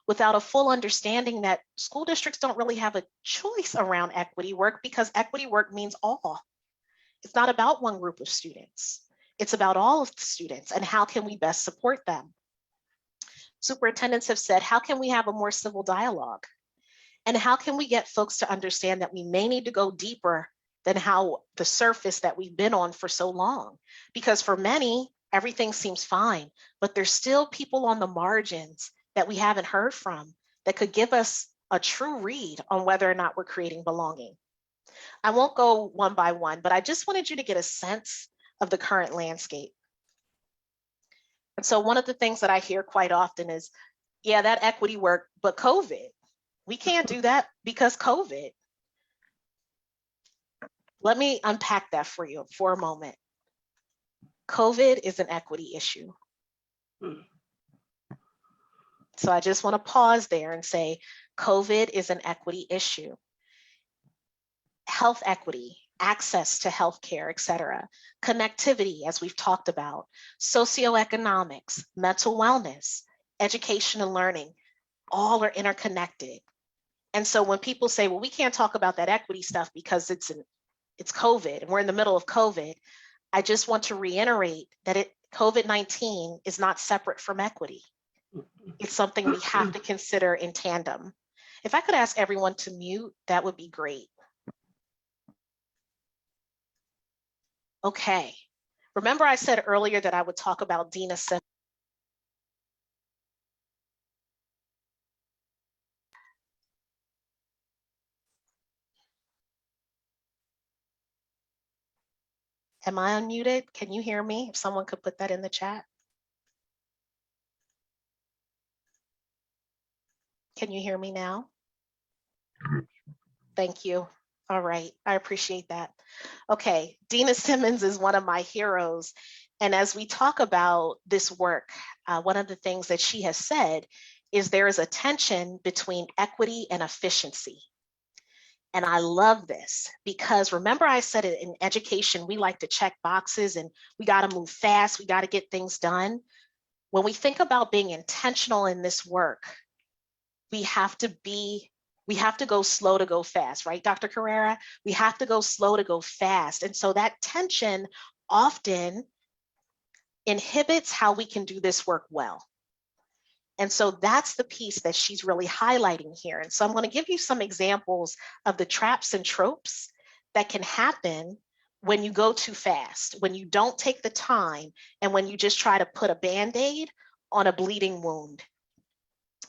without a full understanding that school districts don't really have a choice around equity work because equity work means all. It's not about one group of students. It's about all of the students and how can we best support them. Superintendents have said, how can we have a more civil dialogue? And how can we get folks to understand that we may need to go deeper than how the surface that we've been on for so long? Because for many, everything seems fine, but there's still people on the margins that we haven't heard from that could give us a true read on whether or not we're creating belonging. I won't go one by one, but I just wanted you to get a sense of the current landscape. And so one of the things that I hear quite often is, yeah, that equity work, but COVID. We can't do that because COVID. Let me unpack that for you for a moment. COVID is an equity issue. So I just want to pause there and say, COVID is an equity issue. Health equity, access to healthcare, et cetera, connectivity, as we've talked about, socioeconomics, mental wellness, education and learning, all are interconnected. And so when people say, well, we can't talk about that equity stuff because it's COVID and we're in the middle of COVID, I just want to reiterate that COVID-19 is not separate from equity. It's something we have to consider in tandem. If I could ask everyone to mute, that would be great. Okay. Remember I said earlier that I would talk about Dina Simmons. Am I unmuted? Can you hear me? If someone could put that in the chat. Can you hear me now? Thank you. All right, I appreciate that. Okay, Dina Simmons is one of my heroes. And as we talk about this work, one of the things that she has said is there is a tension between equity and efficiency. And I love this because remember I said it in education, we like to check boxes and we got to move fast. We got to get things done. When we think about being intentional in this work, we have to go slow to go fast, right, Dr. Carrera? We have to go slow to go fast. And so that tension often inhibits how we can do this work well. And so that's the piece that she's really highlighting here. And so I'm going to give you some examples of the traps and tropes that can happen when you go too fast, when you don't take the time, and when you just try to put a Band-Aid on a bleeding wound.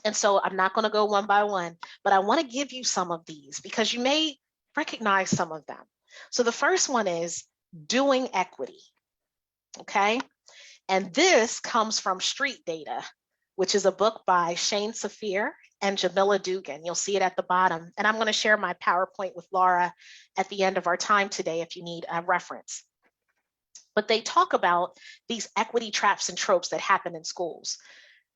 And so I'm not going to go one by one, but I want to give you some of these because you may recognize some of them. So the first one is doing equity, okay? And this comes from Street Data, which is a book by Shane Saphir and Jamila Dugan. You'll see it at the bottom. And I'm going to share my PowerPoint with Laura at the end of our time today if you need a reference. But they talk about these equity traps and tropes that happen in schools.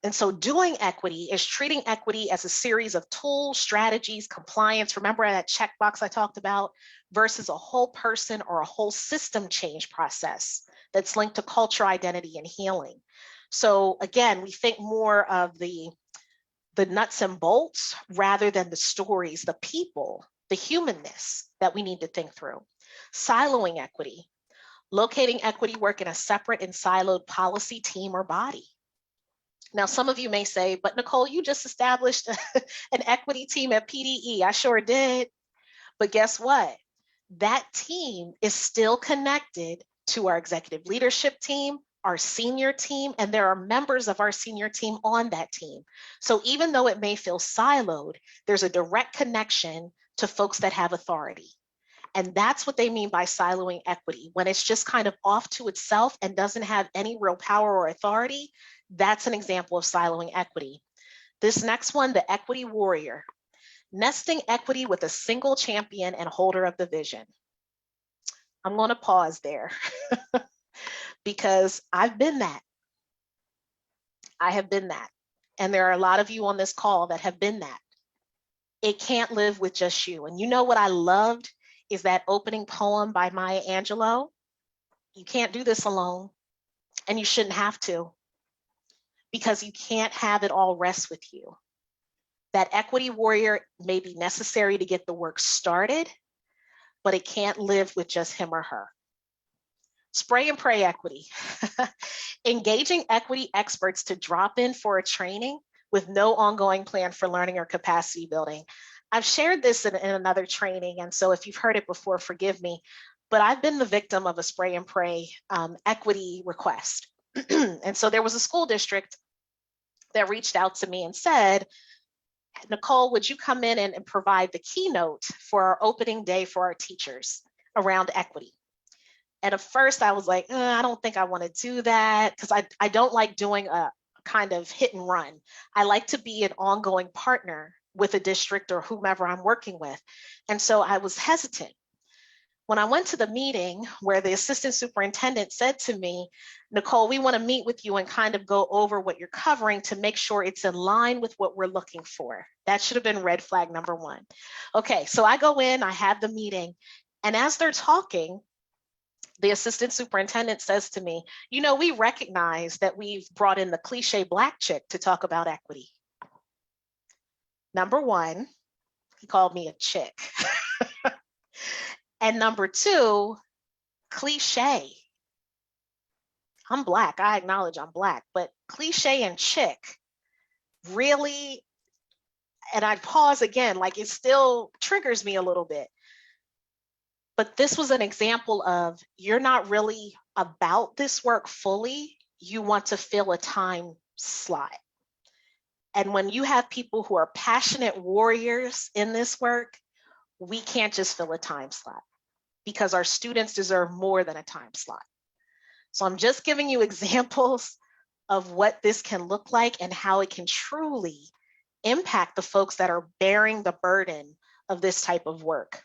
And so doing equity is treating equity as a series of tools, strategies, compliance. Remember that checkbox I talked about versus a whole person or a whole system change process that's linked to culture, identity, and healing. So again, we think more of the nuts and bolts rather than the stories, the people, the humanness that we need to think through. Siloing equity, locating equity work in a separate and siloed policy, team, or body. Now, some of you may say, but Nicole, you just established an equity team at PDE. I sure did. But guess what? That team is still connected to our executive leadership team, our senior team, and there are members of our senior team on that team. So even though it may feel siloed, there's a direct connection to folks that have authority. And that's what they mean by siloing equity. When it's just kind of off to itself and doesn't have any real power or authority, that's an example of siloing equity. This next one, the equity warrior, nesting equity with a single champion and holder of the vision. I'm going to pause there because I've been that. I have been that. And there are a lot of you on this call that have been that. It can't live with just you. And you know what I loved is that opening poem by Maya Angelou. You can't do this alone, and you shouldn't have to, because you can't have it all rest with you. That equity warrior may be necessary to get the work started, but it can't live with just him or her. Spray and pray equity. Engaging equity experts to drop in for a training with no ongoing plan for learning or capacity building. I've shared this in another training, and so if you've heard it before, forgive me, but I've been the victim of a spray and pray equity request. And so there was a school district that reached out to me and said, Nicole, would you come in and provide the keynote for our opening day for our teachers around equity? And at first I was like, I don't think I want to do that, because I don't like doing a kind of hit and run. I like to be an ongoing partner with a district or whomever I'm working with. And so I was hesitant. When I went to the meeting where the assistant superintendent said to me, Nicole, we want to meet with you and kind of go over what you're covering to make sure it's in line with what we're looking for. That should have been red flag number one. Okay, so I go in, I have the meeting, and as they're talking, the assistant superintendent says to me, you know, we recognize that we've brought in the cliche Black chick to talk about equity. Number one, he called me a chick. And number two, cliche. I'm Black, I acknowledge I'm Black, but cliche and chick, really, and I pause again, like it still triggers me a little bit. But this was an example of, you're not really about this work fully, you want to fill a time slot. And when you have people who are passionate warriors in this work, we can't just fill a time slot, because our students deserve more than a time slot. So I'm just giving you examples of what this can look like and how it can truly impact the folks that are bearing the burden of this type of work.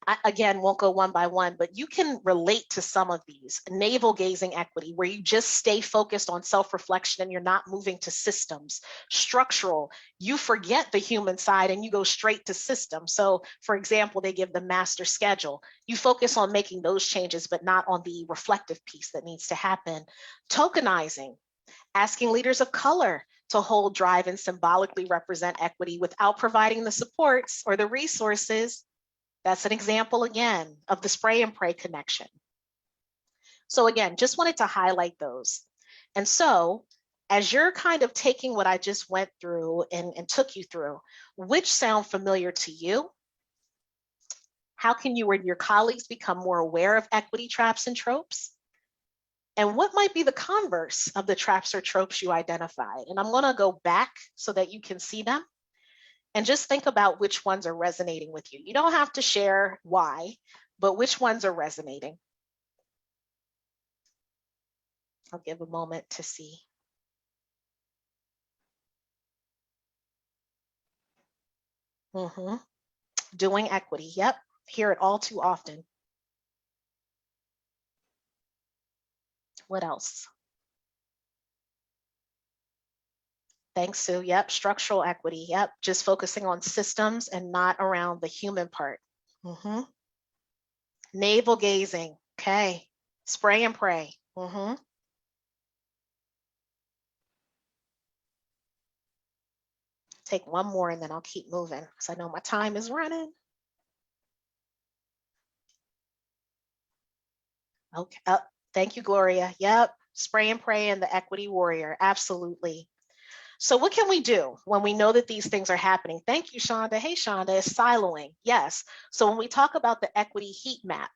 I, again, won't go one by one, but you can relate to some of these. Navel gazing equity, where you just stay focused on self-reflection and you're not moving to systems. Structural, you forget the human side and you go straight to systems. So for example, they give the master schedule. You focus on making those changes, but not on the reflective piece that needs to happen. Tokenizing, asking leaders of color to hold, drive, and symbolically represent equity without providing the supports or the resources. That's an example, again, of the spray and pray connection. So again, just wanted to highlight those. And so as you're kind of taking what I just went through and took you through, which sound familiar to you? How can you and your colleagues become more aware of equity traps and tropes? And what might be the converse of the traps or tropes you identified? And I'm gonna go back so that you can see them. And just think about which ones are resonating with you. You don't have to share why, but which ones are resonating. I'll give a moment to see. Doing equity, yep, hear it all too often. What else? Thanks, Sue. Yep, structural equity. Yep, just focusing on systems and not around the human part. Navel gazing. Okay. Spray and pray. Take one more and then I'll keep moving because I know my time is running. Okay. Thank you, Gloria. Yep. Spray and pray and the equity warrior. Absolutely. So what can we do when we know that these things are happening? Thank you, Shonda. Hey, Shonda, is siloing. Yes. So when we talk about the equity heat map,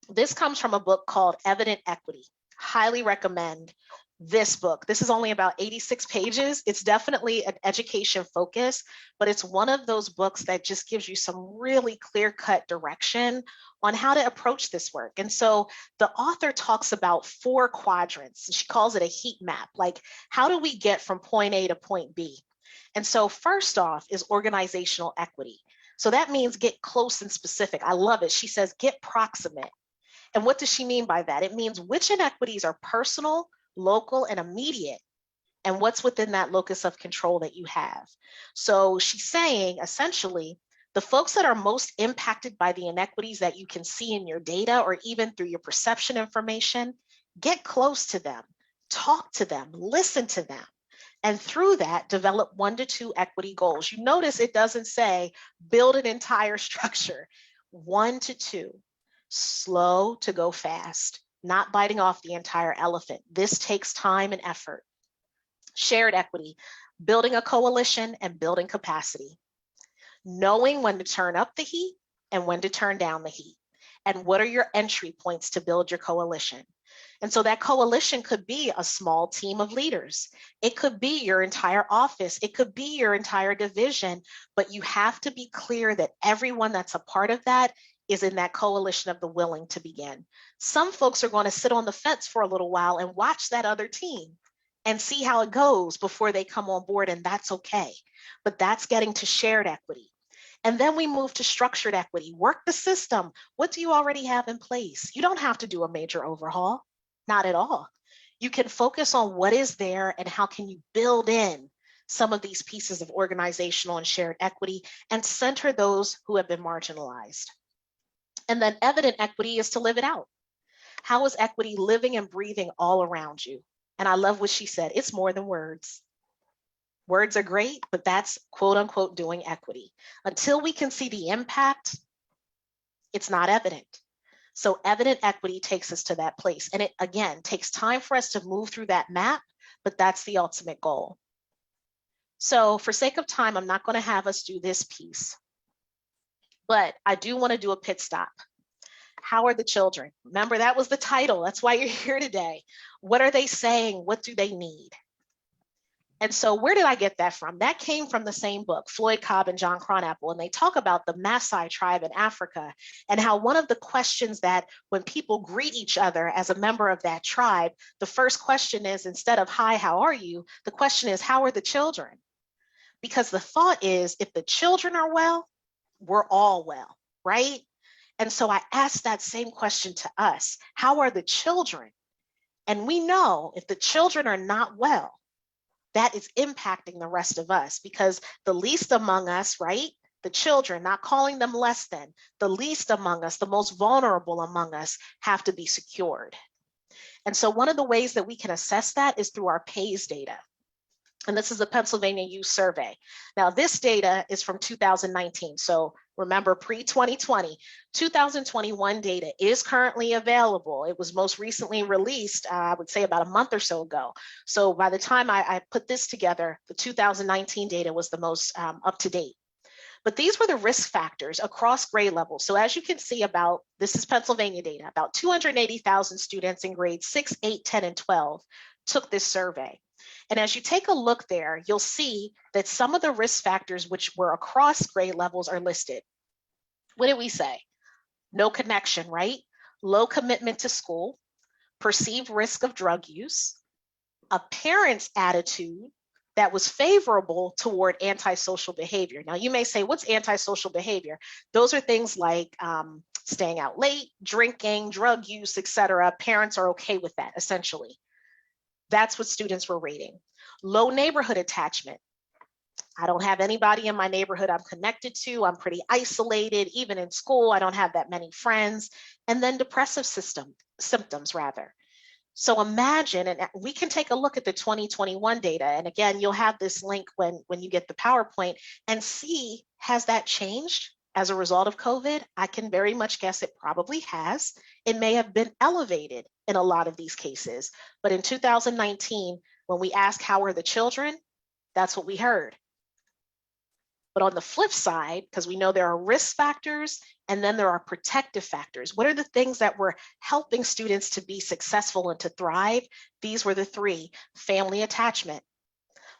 this comes from a book called Evident Equity. Highly recommend this book. This is only about 86 pages. It's definitely an education focus, but it's one of those books that just gives you some really clear-cut direction on how to approach this work. And so the author talks about 4 quadrants. She calls it a heat map. Like, how do we get from point A to point B? And so first off is organizational equity. So that means get close and specific. I love it. She says, get proximate. And what does she mean by that? It means which inequities are personal, local, and immediate, and what's within that locus of control that you have. So she's saying, essentially, the folks that are most impacted by the inequities that you can see in your data or even through your perception information, get close to them, talk to them, listen to them. And through that, develop 1 to 2 equity goals. You notice it doesn't say build an entire structure. 1 to 2, slow to go fast, not biting off the entire elephant. This takes time and effort. Shared equity, building a coalition and building capacity. Knowing when to turn up the heat and when to turn down the heat. And what are your entry points to build your coalition? And so that coalition could be a small team of leaders. It could be your entire office. It could be your entire division, but you have to be clear that everyone that's a part of that is in that coalition of the willing to begin. Some folks are going to sit on the fence for a little while and watch that other team and see how it goes before they come on board, and that's okay. But that's getting to shared equity. And then we move to structured equity. Work the system. What do you already have in place? You don't have to do a major overhaul, not at all. You can focus on what is there and how can you build in some of these pieces of organizational and shared equity and center those who have been marginalized. And then evident equity is to live it out. How is equity living and breathing all around you? And I love what she said, it's more than words. Words are great, but that's quote unquote doing equity. Until we can see the impact, it's not evident. So evident equity takes us to that place. And it, again, takes time for us to move through that map, but that's the ultimate goal. So for sake of time, I'm not going to have us do this piece, but I do want to do a pit stop. How are the children? Remember, that was the title. That's why you're here today. What are they saying? What do they need? And so where did I get that from? That came from the same book, Floyd Cobb and John Cronapple, and they talk about the Maasai tribe in Africa and how one of the questions that when people greet each other as a member of that tribe, the first question is, instead of, hi, how are you? The question is, how are the children? Because the thought is, if the children are well, we're all well, right? And so I asked that same question to us. How are the children? And we know if the children are not well, that is impacting the rest of us, because the least among us, right? The children, not calling them less than, the least among us, the most vulnerable among us have to be secured. And so one of the ways that we can assess that is through our PAYS data. And this is the Pennsylvania Youth Survey. Now, this data is from 2019. So remember, pre-2020, 2021 data is currently available. It was most recently released, I would say about a month or so ago. So by the time I put this together, the 2019 data was the most up to date. But these were the risk factors across grade levels. So as you can see, this is Pennsylvania data, about 280,000 students in grades 6, 8, 10, and 12 took this survey. And as you take a look there, you'll see that some of the risk factors which were across grade levels are listed. What did we say? No connection, right? Low commitment to school, perceived risk of drug use, a parent's attitude that was favorable toward antisocial behavior. Now you may say, what's antisocial behavior? Those are things like staying out late, drinking, drug use, etc. Parents are okay with that, essentially. That's what students were rating. Low neighborhood attachment. I don't have anybody in my neighborhood I'm connected to. I'm pretty isolated. Even in school, I don't have that many friends. And then depressive symptoms, rather. So imagine, and we can take a look at the 2021 data. And again, you'll have this link when you get the PowerPoint and see, has that changed as a result of COVID? I can very much guess it probably has. It may have been elevated in a lot of these cases. But in 2019, when we asked, how are the children? That's what we heard. But on the flip side, because we know there are risk factors And then there are protective factors. What are the things that were helping students to be successful and to thrive? These were the three: family attachment.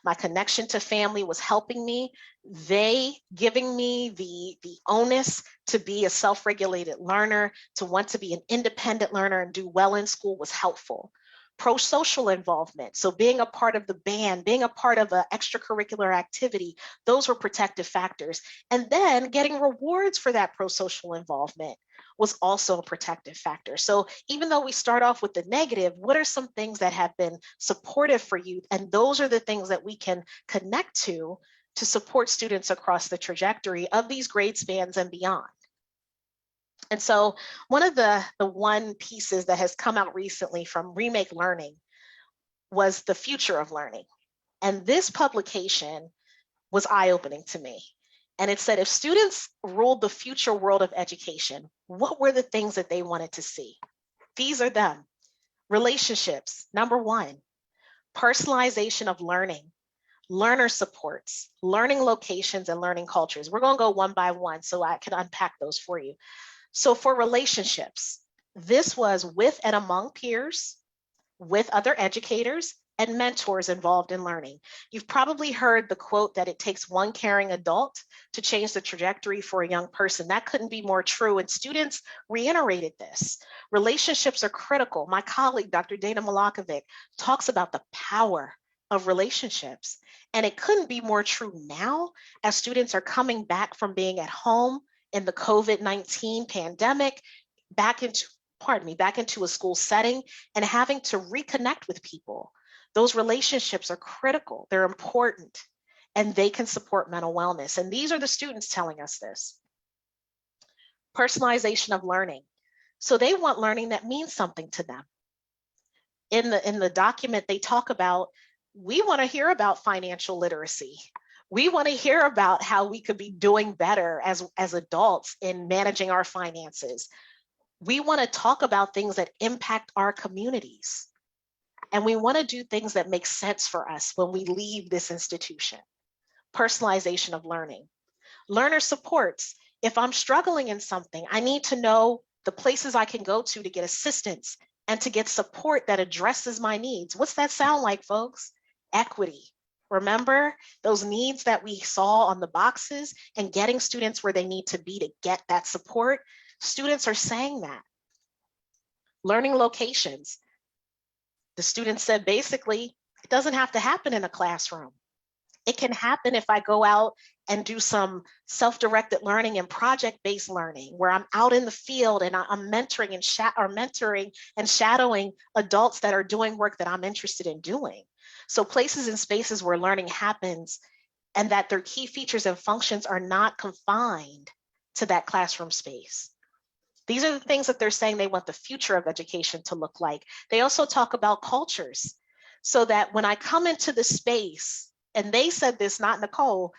My connection to family was helping me. They giving me the onus to be a self-regulated learner, to want to be an independent learner and do well in school was helpful. Pro-social involvement, so being a part of the band, being a part of an extracurricular activity, those were protective factors. And then getting rewards for that pro-social involvement was also a protective factor. So even though we start off with the negative, what are some things that have been supportive for you? And those are the things that we can connect to support students across the trajectory of these grade spans and beyond. And so one of the one pieces that has come out recently from Remake Learning was the future of learning. And this publication was eye-opening to me. And it said, if students ruled the future world of education, what were the things that they wanted to see? These are them. Relationships, number one. Personalization of learning. Learner supports, learning locations, and learning cultures. We're going to go one by one so I can unpack those for you. So for relationships, this was with and among peers, with other educators, and mentors involved in learning. You've probably heard the quote that it takes one caring adult to change the trajectory for a young person. That couldn't be more true, and students reiterated this. Relationships are critical. My colleague, Dr. Dana Milakovic, talks about the power of relationships, and it couldn't be more true now as students are coming back from being at home in the COVID-19 pandemic, back into a school setting and having to reconnect with people. Those relationships are critical, they're important, and they can support mental wellness. And these are the students telling us this. Personalization of learning. So they want learning that means something to them. In the document, they talk about, we want to hear about financial literacy. We want to hear about how we could be doing better as adults in managing our finances. We want to talk about things that impact our communities. And we want to do things that make sense for us when we leave this institution. Personalization of learning. Learner supports. If I'm struggling in something, I need to know the places I can go to get assistance and to get support that addresses my needs. What's that sound like, folks? Equity. Remember those needs that we saw on the boxes and getting students where they need to be to get that support? Students are saying that. Learning locations. The students said, basically, it doesn't have to happen in a classroom. It can happen if I go out and do some self-directed learning and project-based learning where I'm out in the field and I'm mentoring and shadowing adults that are doing work that I'm interested in doing. So places and spaces where learning happens and that their key features and functions are not confined to that classroom space. These are the things that they're saying they want the future of education to look like. They also talk about cultures so that when I come into the space, and they said this, not Nicole,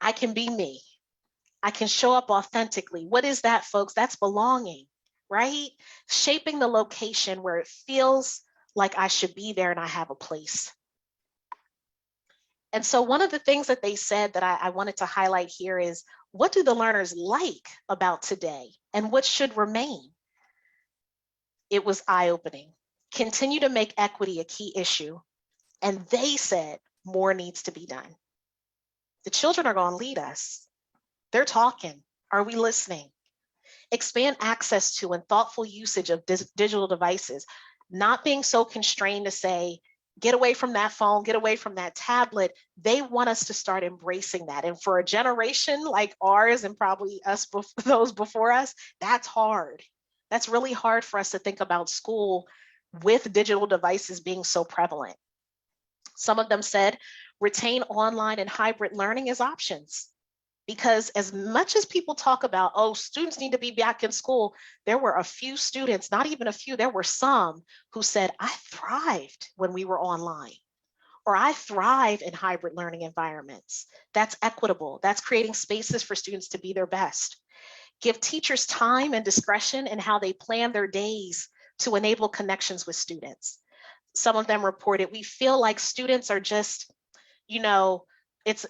I can be me. I can show up authentically. What is that, folks? That's belonging, right? Shaping the location where it feels like I should be there and I have a place. And so one of the things that they said that I wanted to highlight here is, what do the learners like about today and what should remain? It was eye-opening. Continue to make equity a key issue. And they said more needs to be done. The children are going to lead us. They're talking. Are we listening? Expand access to and thoughtful usage of digital devices, not being so constrained to say, get away from that phone, get away from that tablet. They want us to start embracing that. And for a generation like ours and probably those before us, that's hard. That's really hard for us to think about school with digital devices being so prevalent. Some of them said, retain online and hybrid learning as options. Because as much as people talk about, oh, students need to be back in school, there were a few students, not even a few, there were some who said, I thrived when we were online, or I thrive in hybrid learning environments. That's equitable. That's creating spaces for students to be their best. Give teachers time and discretion in how they plan their days to enable connections with students. Some of them reported, we feel like students are just, it's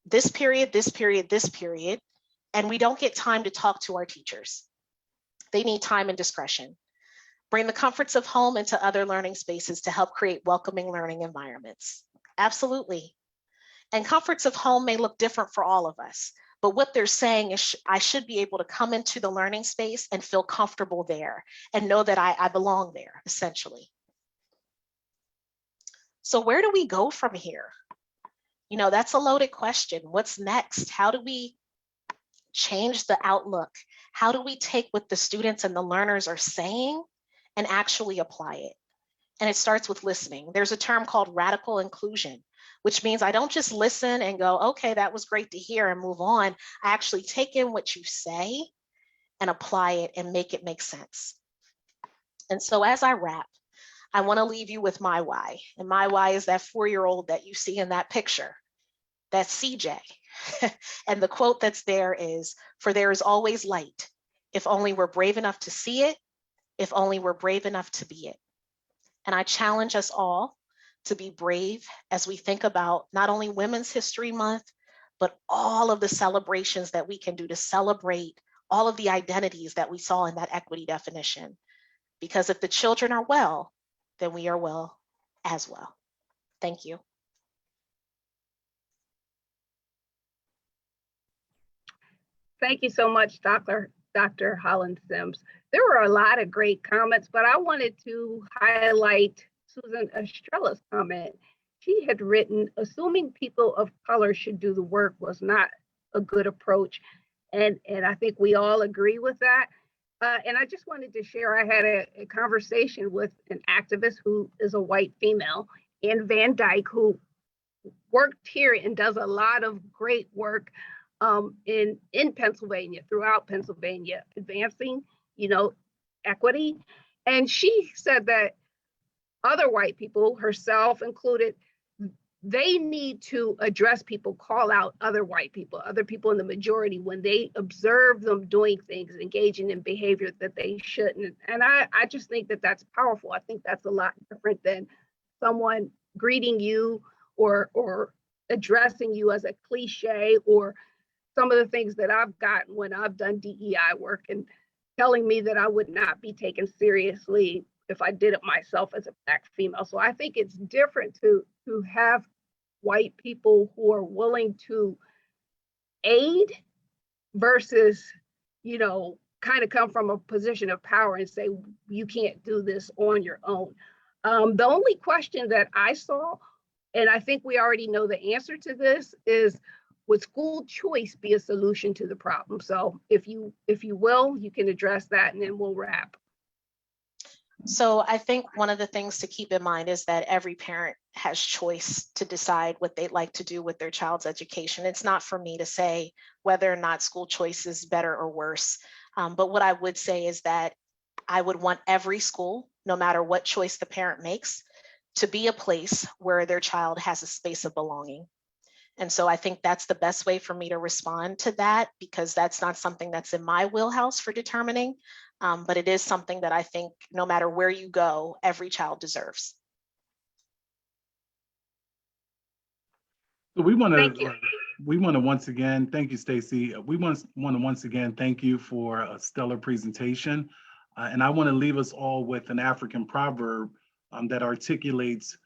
this period, this period, this period. And we don't get time to talk to our teachers. They need time and discretion. Bring the comforts of home into other learning spaces to help create welcoming learning environments. Absolutely. And comforts of home may look different for all of us, but what they're saying is I should be able to come into the learning space and feel comfortable there and know that I belong there, essentially. So where do we go from here? You know, that's a loaded question. What's next? How do we change the outlook? How do we take what the students and the learners are saying and actually apply it? And it starts with listening. There's a term called radical inclusion, which means I don't just listen and go, okay, that was great to hear and move on. I actually take in what you say and apply it and make it make sense. And so as I wrap, I want to leave you with my why. And my why is that 4-year-old that you see in that picture. That's CJ. And the quote that's there is, "For there is always light, if only we're brave enough to see it, if only we're brave enough to be it." And I challenge us all to be brave as we think about not only Women's History Month, but all of the celebrations that we can do to celebrate all of the identities that we saw in that equity definition. Because if the children are well, then we are well as well. Thank you. Thank you so much, Dr. Hollins-Sims. There were a lot of great comments, but I wanted to highlight Susan Estrella's comment. She had written, assuming people of color should do the work was not a good approach. And I think we all agree with that. And I just wanted to share, I had a conversation with an activist who is a white female in Van Dyke, who worked here and does a lot of great work in Pennsylvania, throughout Pennsylvania, advancing, equity. And she said that other white people, herself included, they need to address people, call out other white people, other people in the majority when they observe them doing things, engaging in behavior that they shouldn't. And I just think that that's powerful. I think that's a lot different than someone greeting you or addressing you as a cliche, or some of the things that I've gotten when I've done DEI work and telling me that I would not be taken seriously if I did it myself as a Black female. So I think it's different to have white people who are willing to aid versus, kind of come from a position of power and say, you can't do this on your own. The only question that I saw, and I think we already know the answer to this, is would school choice be a solution to the problem? So if you will, you can address that and then we'll wrap. So I think one of the things to keep in mind is that every parent has choice to decide what they'd like to do with their child's education. It's not for me to say whether or not school choice is better or worse. But what I would say is that I would want every school, no matter what choice the parent makes, to be a place where their child has a space of belonging. And so I think that's the best way for me to respond to that, because that's not something that's in my wheelhouse for determining, but it is something that I think no matter where you go, every child deserves. So we want to once again, thank you, Stacy. We want to once again thank you for a stellar presentation. And I want to leave us all with an African proverb that articulates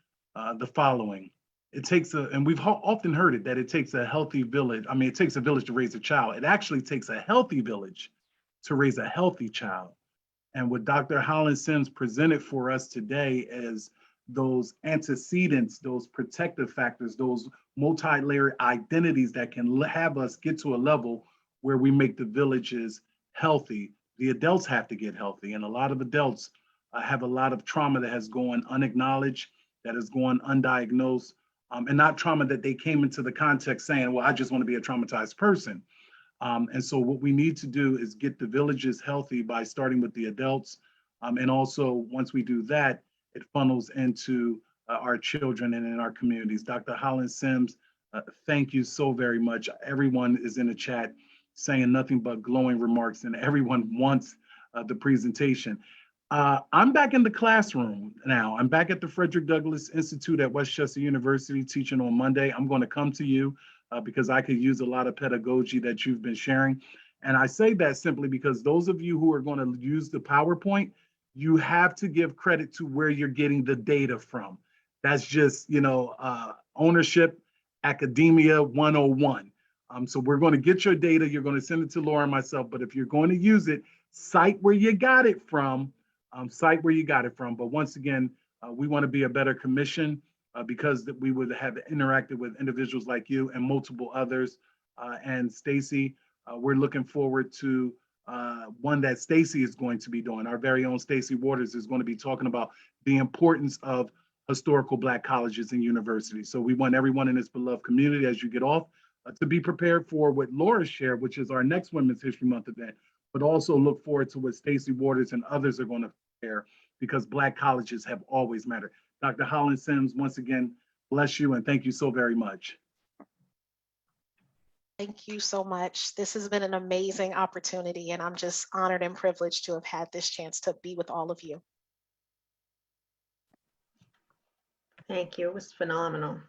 the following. It takes and we've often heard it, that it takes a healthy village. I mean, it takes a village to raise a child. It actually takes a healthy village to raise a healthy child. And what Dr. Hollins-Sims presented for us today is those antecedents, those protective factors, those multi-layered identities that can have us get to a level where we make the villages healthy. The adults have to get healthy. And a lot of adults have a lot of trauma that has gone unacknowledged, that has gone undiagnosed, and not trauma that they came into the context saying, well, I just want to be a traumatized person. And so what we need to do is get the villages healthy by starting with the adults. And also, once we do that, it funnels into our children and in our communities. Dr. Hollins-Sims, thank you so very much. Everyone is in the chat saying nothing but glowing remarks, and everyone wants the presentation. I'm back in the classroom now. I'm back at the Frederick Douglass Institute at Westchester University teaching on Monday. I'm going to come to you because I could use a lot of pedagogy that you've been sharing. And I say that simply because those of you who are going to use the PowerPoint, you have to give credit to where you're getting the data from. That's just, ownership, academia 101. So we're going to get your data. You're going to send it to Laura and myself. But if you're going to use it, cite where you got it from. Cite where you got it from. But once again, we want to be a better commission because we would have interacted with individuals like you and multiple others. And Stacy, we're looking forward to one that Stacy is going to be doing. Our very own Stacy Waters is going to be talking about the importance of historical Black colleges and universities. So we want everyone in this beloved community, as you get off, to be prepared for what Laura shared, which is our next Women's History Month event, but also look forward to what Stacy Waters and others are going to prepare, because Black colleges have always mattered. Dr. Hollins-Sims, once again, bless you and thank you so very much. Thank you so much. This has been an amazing opportunity, and I'm just honored and privileged to have had this chance to be with all of you. Thank you. It was phenomenal.